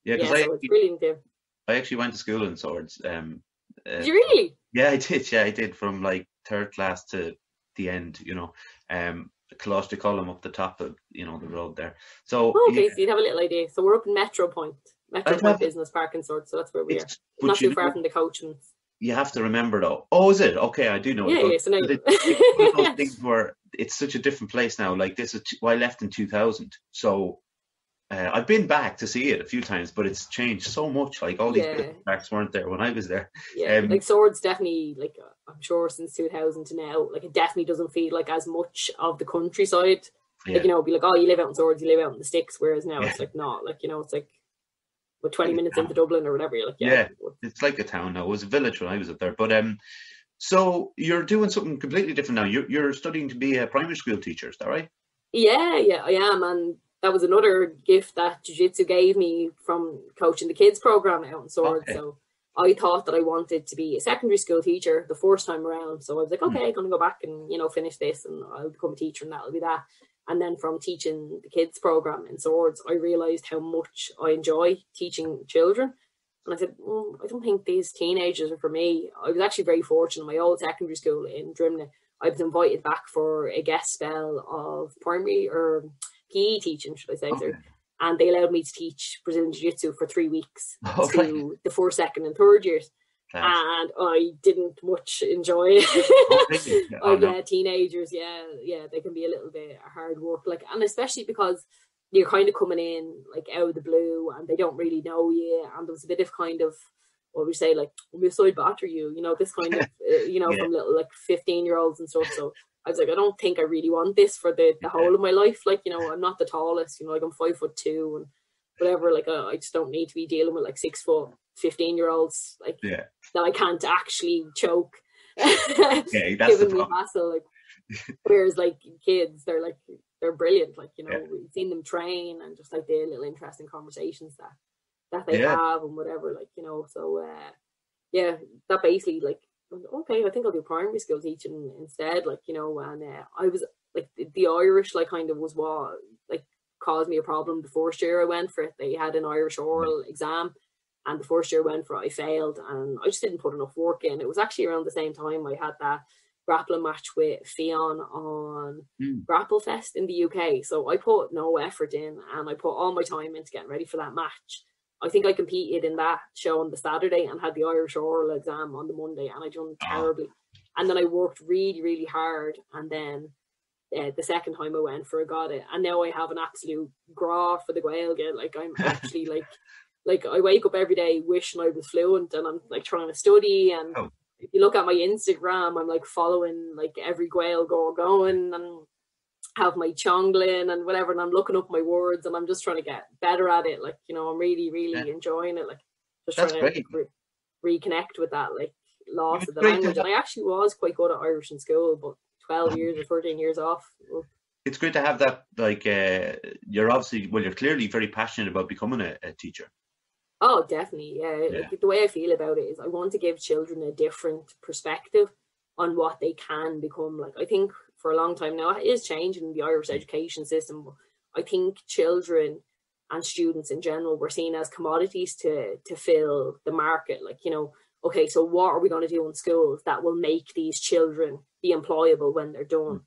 so it's brilliant there. I actually went to school in Swords. Did you really? Yeah, I did. Yeah, I did, from like 3rd class to the end, you know. Close to column up the top of, you know, the road there. So so you'd have a little idea. So we're up in Metro Point Business Park in Swords, so that's where we are. Not too far from the coaching. You have to remember though. Oh, is it? Okay, I do know. Yeah, so now it's one of those things where it's such a different place now. Like this is I left in 2000, so I've been back to see it a few times, but it's changed so much. Like all these parks weren't there when I was there. Yeah, like Swords definitely, like I'm sure since 2000 to now, like it definitely doesn't feel like as much of the countryside. Like, you know, be like, oh, you live out in Swords, you live out in the sticks, whereas now it's like not, like, you know, it's like 20 minutes into Dublin or whatever. You're like, it's like a town now. It was a village when I was up there. But so you're doing something completely different now. You're studying to be a primary school teacher, is that right? Yeah, I am. And that was another gift that jiu-jitsu gave me from coaching the kids program out in Swords. Okay. So I thought that I wanted to be a secondary school teacher the first time around. So I was like, okay, I'm going to go back and, you know, finish this and I'll become a teacher and that'll be that. And then from teaching the kids program in Swords, I realised how much I enjoy teaching children. And I said, I don't think these teenagers are for me. I was actually very fortunate. My old secondary school in Drimnagh, I was invited back for a guest spell of primary or PE teaching, should I say. Okay. and they allowed me to teach Brazilian Jiu-Jitsu for 3 weeks Okay. to the first, second, and third years. Class. And I didn't much enjoy it. Oh, really? Oh, no. Yeah, teenagers, they can be a little bit hard work, like, and especially because you're kind of coming in like out of the blue, and they don't really know you, and there was a bit of kind of, what we say, like, miss I batter you, this kind of, Yeah. from little like 15-year-olds and stuff. So I was like, I don't think I really want this for the whole of my life. Like, I'm not the tallest, like I'm 5'2" and whatever. Like, I just don't need to be dealing with like 6 foot 15-year-olds, like, Yeah. that I can't actually choke. Yeah, that's Giving the me problem. hassle, like, whereas like kids, they're brilliant. Like, Yeah. we've seen them train, and just like the little interesting conversations that they Yeah. have and whatever, like, so yeah, that basically, like, okay, I think I'll do primary school teaching instead, like, and I was like, the Irish, like, kind of was what like caused me a problem the first year I went for it. They had an Irish oral exam, and the first year I went for it, I failed, and I just didn't put enough work in. It was actually around the same time I had that grappling match with Fionn on Grapple Fest in the UK. So I put no effort in, and I put all my time into getting ready for that match. I think I competed in that show on the Saturday and had the Irish oral exam on the Monday, and I done terribly. And then I worked really, really hard, and then the second time I went for it, got it. And now I have an absolute graw for the Gaeilge. Like, I'm actually like I wake up every day wishing I was fluent, and I'm like trying to study. And if you look at my Instagram, I'm like following like every Gael going, and have my chongling and whatever, and I'm looking up my words, and I'm just trying to get better at it. Like, I'm really, really enjoying it. Like, just That's trying great. to reconnect with that like loss of the language. And I actually was quite good at Irish in school, but 12 years or 13 years off. It's great to have that. Like, you're obviously, well, you're clearly very passionate about becoming a teacher. Oh, definitely, yeah. Like, the way I feel about it is I want to give children a different perspective on what they can become. Like, I think for a long time now, it is changing in the Irish education system, but I think children and students in general were seen as commodities to fill the market. Like, okay, so what are we going to do in schools that will make these children be employable when they're done?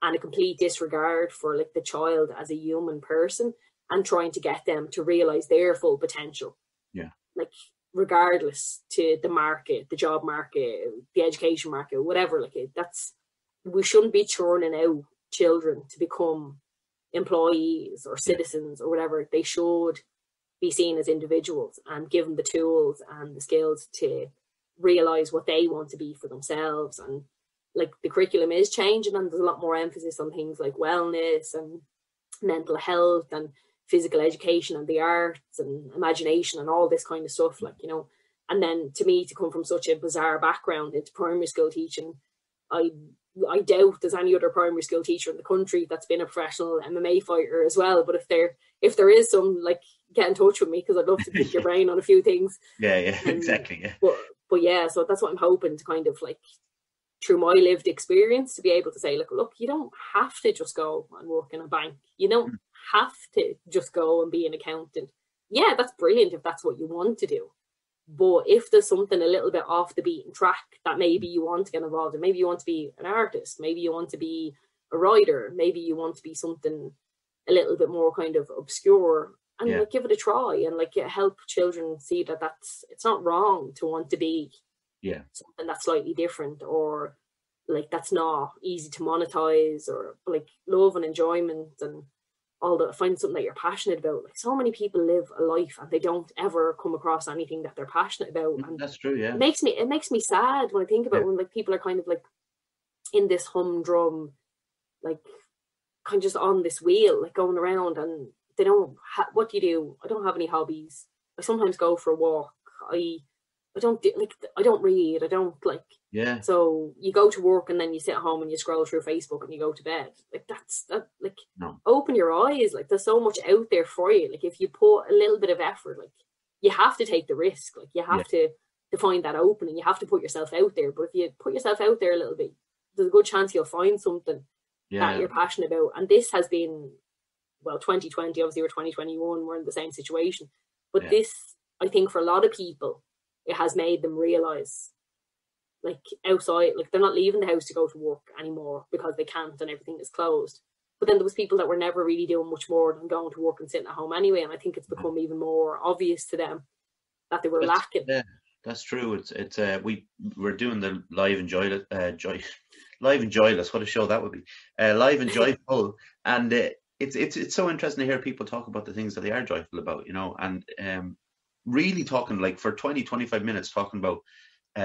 And a complete disregard for like the child as a human person, and trying to get them to realize their full potential. Yeah. Like, regardless to the market, the job market, the education market, whatever, like, we shouldn't be churning out children to become employees or citizens or whatever. They should be seen as individuals and given the tools and the skills to realize what they want to be for themselves. And like, the curriculum is changing, and there's a lot more emphasis on things like wellness and mental health and physical education and the arts and imagination and all this kind of stuff, like, and then to me, to come from such a bizarre background into primary school teaching, I doubt there's any other primary school teacher in the country that's been a professional MMA fighter as well. But if there is some, like, get in touch with me, because I'd love to pick your brain on a few things. Yeah, exactly. Yeah. But yeah, so that's what I'm hoping to kind of, like, through my lived experience, to be able to say, look, you don't have to just go and work in a bank. You don't have to just go and be an accountant. Yeah, that's brilliant if that's what you want to do. But if there's something a little bit off the beaten track that maybe you want to get involved in, maybe you want to be an artist, maybe you want to be a writer, maybe you want to be something a little bit more kind of obscure, and like, give it a try, and like, help children see that it's not wrong to want to be something that's slightly different, or like, that's not easy to monetize, or like, love and enjoyment and all that. Find something that you're passionate about. Like, so many people live a life and they don't ever come across anything that they're passionate about, and that's true. Yeah, it makes me sad when I think about when like people are kind of like in this humdrum, like, kind of just on this wheel, like, going around, and they don't what do you do? I don't have any hobbies. I sometimes go for a walk. I don't read. I don't, like, so you go to work and then you sit at home and you scroll through Facebook and you go to bed. Like, open your eyes. Like, there's so much out there for you. Like, if you put a little bit of effort, like, you have to take the risk. Like, you have to find that opening. You have to put yourself out there. But if you put yourself out there a little bit, there's a good chance you'll find something that you're passionate about. And this has been, well, 2020, obviously, or 2021, we're in the same situation. But this, I think, for a lot of people, it has made them realize, like, outside, like, they're not leaving the house to go to work anymore because they can't and everything is closed. But then there was people that were never really doing much more than going to work and sitting at home anyway. And I think it's become even more obvious to them that they were lacking. Yeah, that's true. We're doing the live and live and joyless. What a show that would be! Live and joyful, and it's so interesting to hear people talk about the things that they are joyful about, and really talking like for 20-25 minutes talking about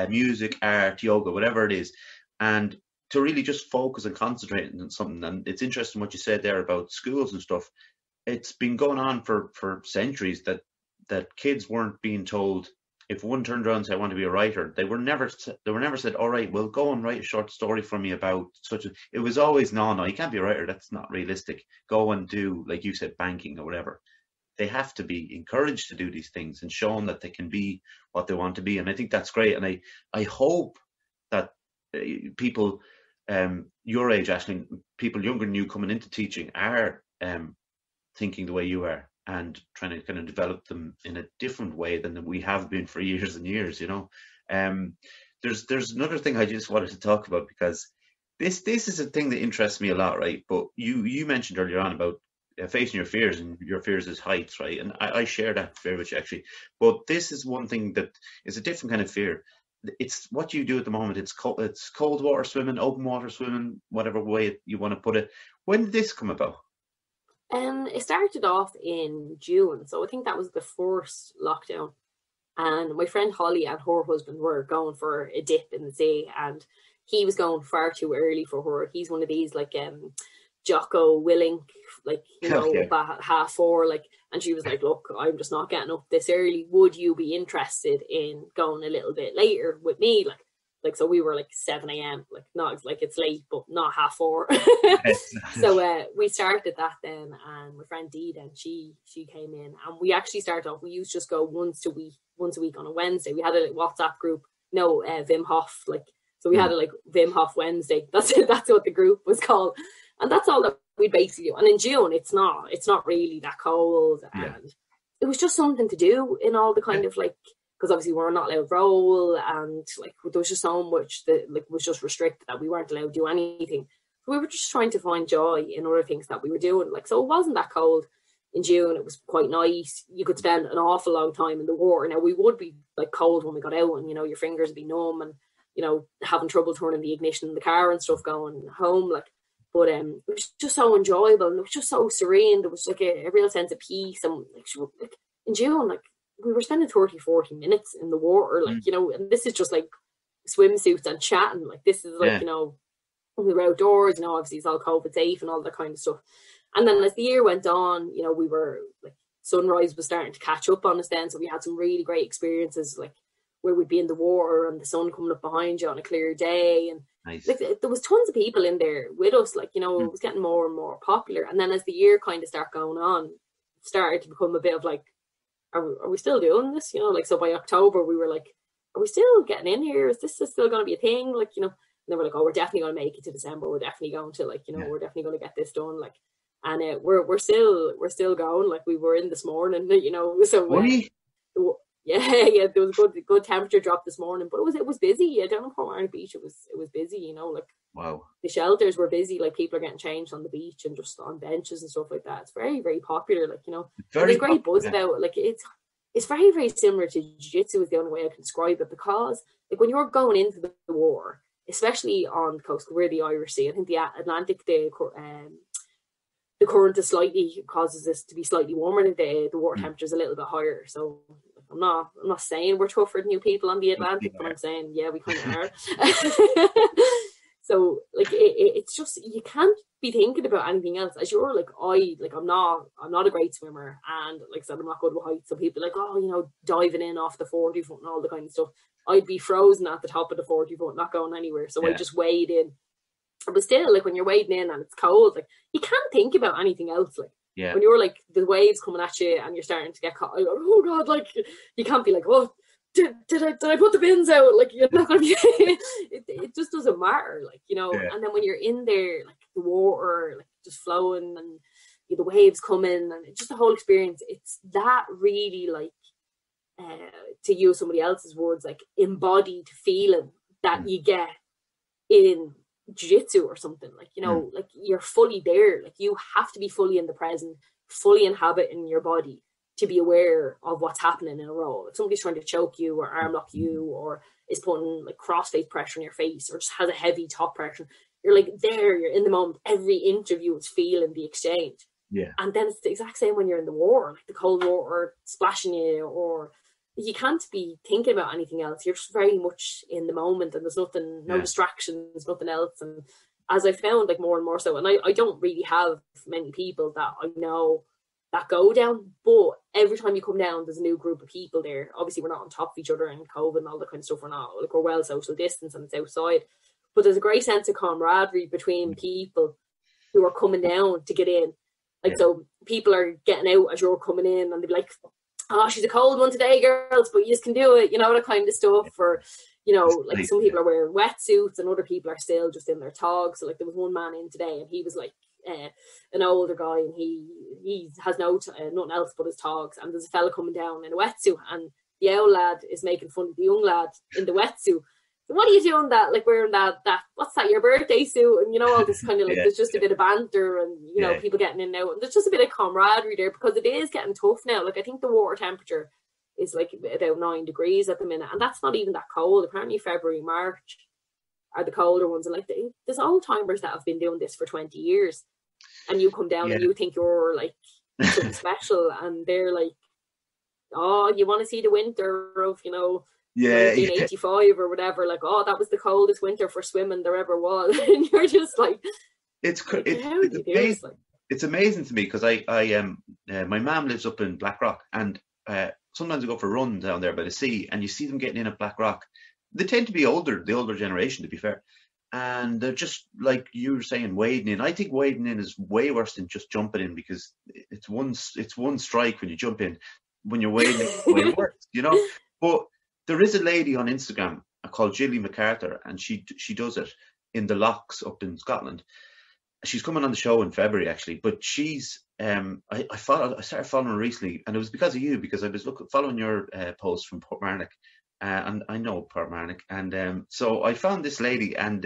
music, art, yoga, whatever it is, and to really just focus and concentrate on something. And it's interesting what you said there about schools and stuff. It's been going on for centuries that kids weren't being told, if one turned around and said, I want to be a writer, they were never said, all right, well, go and write a short story for me about such a, it was always, no, you can't be a writer. That's not realistic. Go and do, like you said, banking or whatever. They have to be encouraged to do these things and shown that they can be what they want to be. And I think that's great. And I hope that people, your age, Aisling, people younger than you coming into teaching are thinking the way you are and trying to kind of develop them in a different way than we have been for years and years, There's another thing I just wanted to talk about, because this is a thing that interests me a lot, right? But you mentioned earlier on about facing your fears, and your fears is heights, right? And I share that fear with you, actually. But this is one thing that is a different kind of fear. It's what you do at the moment. It's cold water swimming, open water swimming, whatever way you want to put it. When did this come about? It started off in June, so I think that was the first lockdown. And my friend Holly and her husband were going for a dip in the sea, and he was going far too early for her. He's one of these like Jocko Willink, like about 4:30, like, and she was like, look, I'm just not getting up this early. Would you be interested in going a little bit later with me? Like so we were like 7 a.m, like not like it's late, but not 4:30. So we started that then, and my friend Dee then she came in, and we actually started off, we used to just go once a week on a Wednesday. We had a WhatsApp group, Wim Hof, like, so we had a like Wim Hof Wednesday. That's what the group was called. And that's all that we basically do. And in June, it's not really that cold. And it was just something to do in all the kind of like, because obviously we're not allowed to roll, and like there was just so much that like was just restricted that we weren't allowed to do anything. So we were just trying to find joy in other things that we were doing. Like, so it wasn't that cold in June. It was quite nice. You could spend an awful long time in the water. Now we would be like cold when we got out, and your fingers would be numb, and having trouble turning the ignition in the car and stuff going home, like. But it was just so enjoyable, and it was just so serene. There was like a real sense of peace. And like in June, like we were spending 30-40 minutes in the water, like, and this is just like swimsuits and chatting. Like, this is like, we were outdoors, obviously it's all COVID safe and all that kind of stuff. And then as the year went on, we were like, sunrise was starting to catch up on us then. So we had some really great experiences, like where we'd be in the water and the sun coming up behind you on a clear day. And nice. Like, there was tons of people in there with us, like, it was getting more and more popular. And then as the year kind of started going on, it started to become a bit of like, are we still doing this? Like, so by October we were like, are we still getting in here? Is this still going to be a thing? Like, and then we're like, oh, we're definitely going to make it to December. We're definitely going to, like, we're definitely going to get this done. Like, and we're still going. Like, we were in this morning, so yeah, there was a good temperature drop this morning, but it was busy. I don't know, Port Marnock Beach, it was busy, like, wow, the shelters were busy, like people are getting changed on the beach and just on benches and stuff like that. It's very, very popular, like, there's great buzz about it. Like, it's very, very similar to jiu-jitsu is the only way I can describe it, because like when you're going into the war, especially on the coast, we're the Irish Sea, I think the Atlantic, the current is causes this to be slightly warmer. The water temperature is a little bit higher, so I'm not saying we're tougher than you people on the Atlantic, but I'm saying, yeah, we kind of are. So like it's just, you can't be thinking about anything else. As you're like, I'm not a great swimmer, and like I said, I'm not good with heights. So people are like, oh, diving in off the 40 foot and all the kind of stuff. I'd be frozen at the top of the 40 foot, not going anywhere. So I just wade in. But still, like when you're wading in and it's cold, like you can't think about anything else. Like, when you're like the waves coming at you and you're starting to get caught, like, oh god, like you can't be like, oh, did I put the bins out? Like, you're not gonna be. it just doesn't matter, like, And then when you're in there, like the water, like just flowing, and the waves coming, and just the whole experience, it's that really, like, to use somebody else's words, like embodied feeling that you get in jiu-jitsu or something, like, you know, like you're fully there. Like you have to be fully in the present, fully inhabiting your body to be aware of what's happening in a row. If somebody's trying to choke you or arm lock you, or is putting like cross-face pressure on your face, or just has a heavy top pressure, you're like there, you're in the moment. Every interview is feeling the exchange. Yeah. And then it's the exact same when you're in the war, like the cold water splashing you, or you can't be thinking about anything else. You're just very much in the moment, and there's nothing, no distractions, nothing else. And as I found, like more and more so, and I don't really have many people that I know that go down, but every time you come down, there's a new group of people there. Obviously, we're not on top of each other and COVID and all that kind of stuff. We're not, like, we're well social distance and it's outside, but there's a great sense of camaraderie between people who are coming down to get in. Like, so people are getting out as you're coming in, and they'll be like, oh, she's a cold one today, girls, but you just can do it, you know, that kind of stuff. Or, you know, like some people are wearing wetsuits and other people are still just in their togs. So like there was one man in today, and he was like an older guy, and he has nothing else but his togs, and there's a fella coming down in a wetsuit, and the old lad is making fun of the young lad in the wetsuit. What are you doing that, like wearing that what's that, your birthday suit? And you know, all this kind of like there's just a bit of banter, and you know, people getting in and out, and there's just a bit of camaraderie there, because it is getting tough now. Like I think the water temperature is like about 9 degrees at the minute, and that's not even that cold. Apparently February, March are the colder ones, and like there's old timers that have been doing this for 20 years, and you come down and you think you're like something special, and they're like, oh, you want to see the winter of, you know, 1985 or whatever, like, oh, that was the coldest winter for swimming there ever was. And you're just like, it's amazing to me, because my mum lives up in Blackrock, and sometimes I go for a run down there by the sea, and you see them getting in at Blackrock. They tend to be the older generation, to be fair, and they're just like you were saying, wading in. I think wading in is way worse than just jumping in, because it's one strike when you jump in. When you're wading in, it's way worse, you know. But there is a lady on Instagram called Gilly MacArthur, and she does it in the locks up in Scotland. She's coming on the show in February, actually, but she's I started following her recently, and it was because of you, because I was following your post from Portmarnock, and I know Portmarnock, and so I found this lady, and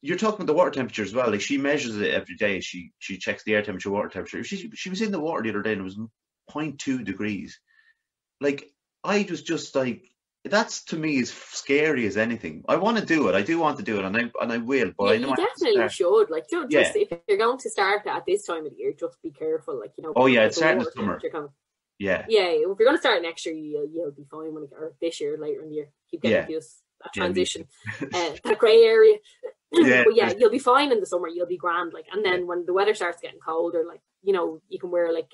you're talking about the water temperature as well. Like, she measures it every day. She checks the air temperature, water temperature. She was in the water the other day, and it was 0.2 degrees. Like, I was just like, that's, to me, as scary as anything. I want to do it. I do want to do it, and I will. But I know you definitely should. Like, just if you're going to start at this time of the year, just be careful. Like, you know. Oh yeah, it's starting in the summer. Yeah. If you're going to start next year, you'll be fine or this year, later in the year. Keep getting used that transition, that grey area. But yeah, you'll be fine in the summer. You'll be grand. Like, and then when the weather starts getting colder, like, you know, you can wear like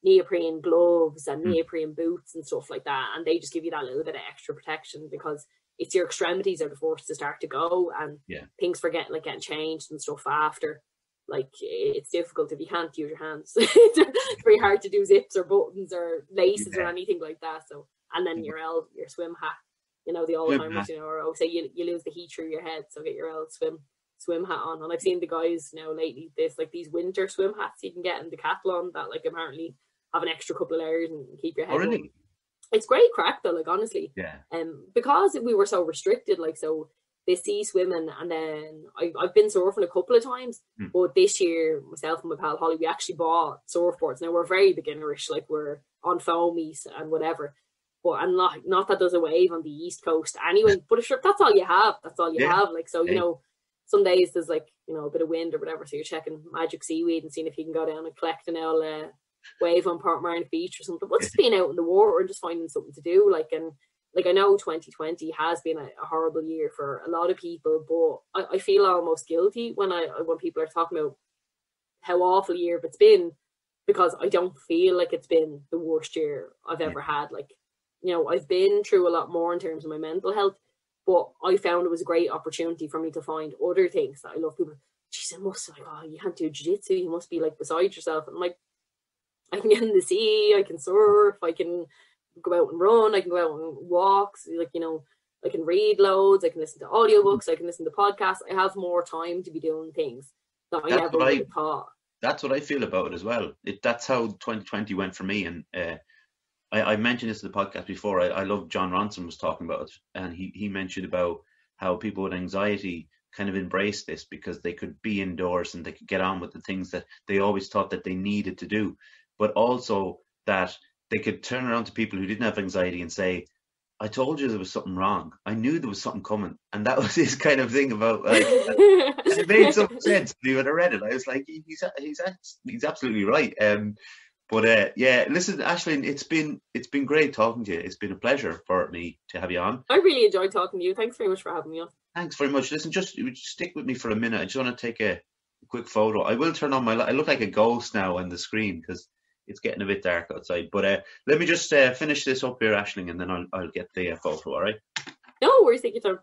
neoprene gloves and neoprene boots and stuff like that, and they just give you that little bit of extra protection, because it's your extremities are the first to start to go, and things getting changed and stuff after. Like, it's difficult if you can't use your hands. It's very hard to do zips or buttons or laces or anything like that. So, and then your swim hat, you know, the old timers, you know, or say you lose the heat through your head, so get your old swim hat on. And I've seen the guys now lately, there's like these winter swim hats you can get in Decathlon that like apparently have an extra couple of layers and keep your head warm. It's great crack though, like, honestly. Because we were so restricted, like, so they see swimming, and then I've been surfing a couple of times, but this year myself and my pal Holly, we actually bought surfboards. Now we're very beginnerish, like we're on foamies and whatever, but and not that there's a wave on the east coast anyway, but if that's all you have, like, so you know, some days there's like, you know, a bit of wind or whatever, so you're checking Magic Seaweed and seeing if you can go down and collect an old wave on Portmarnock Beach or something. But just being out in the water and just finding something to do, like, and like, I know 2020 has been a horrible year for a lot of people, but I feel almost guilty when people are talking about how awful a year it's been, because I don't feel like it's been the worst year I've ever had. Like, you know, I've been through a lot more in terms of my mental health, but I found it was a great opportunity for me to find other things that I love. People, geez, it must, like, oh, you can't do jiu-jitsu, you must be like beside yourself. And I'm like, I can get in the sea, I can surf, I can go out and run, I can go out on walks, like, you know, I can read loads, I can listen to audiobooks, I can listen to podcasts. I have more time to be doing things that I never would have thought. That's what I feel about it as well. That's how 2020 went for me. And I mentioned this in the podcast before. I love John Ronson was talking about it, and he mentioned about how people with anxiety kind of embrace this because they could be indoors and they could get on with the things that they always thought that they needed to do, but also that they could turn around to people who didn't have anxiety and say, I told you there was something wrong. I knew there was something coming. And that was his kind of thing about, like, it made some sense when you had read it. I was like, he's absolutely right. Yeah, listen, Aisling, it's been great talking to you. It's been a pleasure for me to have you on. I really enjoyed talking to you. Thanks very much for having me on. Thanks very much. Listen, just stick with me for a minute. I just want to take a quick photo. I will turn on my light. I look like a ghost now on the screen because it's getting a bit dark outside. But let me just finish this up here, Aisling, and then I'll get the photo, all right? No worries, take your time.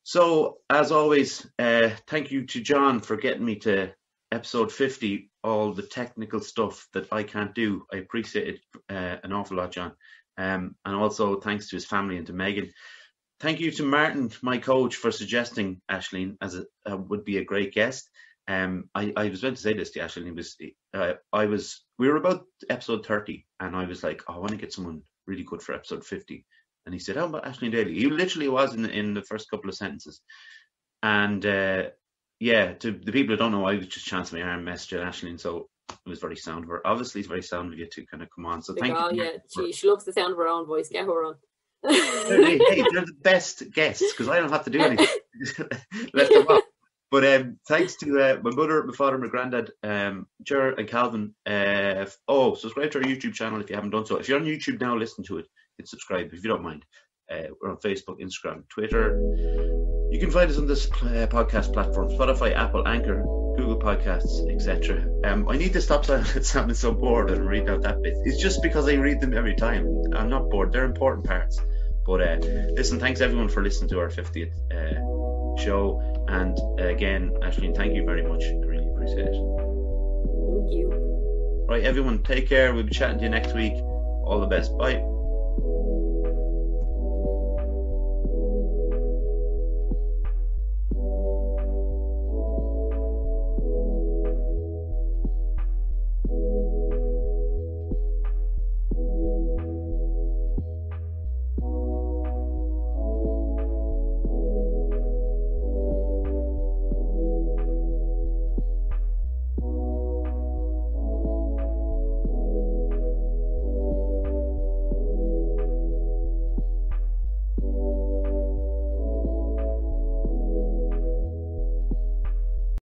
So, as always, thank you to John for getting me to episode 50, all the technical stuff that I can't do. I appreciate it an awful lot, John. And also thanks to his family and to Megan. Thank you to Martin, my coach, for suggesting Aisling as would be a great guest. I was meant to say this to Aisling. We were about episode 30, and I was like, I want to get someone really good for episode 50. And he said, how about Aisling Daly? He literally was in the first couple of sentences. And yeah, to the people who don't know, I was just chancing my arm messaging Aisling, so it was very sound of her. Obviously, it's very sound of you to kind of come on. So thank you. Yeah, she loves the sound of her own voice. Get her on. Hey, they're the best guests because I don't have to do anything. Let them up. But thanks to my mother, my father, my granddad, Ger and Calvin. Subscribe to our YouTube channel if you haven't done so. If you're on YouTube now, listen to it. Hit subscribe if you don't mind. We're on Facebook, Instagram, Twitter. You can find us on this podcast platform: Spotify, Apple, Anchor, Google Podcasts, etc. I need to stop sounding so bored and read out that bit. It's just because I read them every time. I'm not bored. They're important parts. But listen, thanks everyone for listening to our 50th show. And again, Aisling, thank you very much. I really appreciate it. Thank you. Right, everyone, take care. We'll be chatting to you next week. All the best. Bye.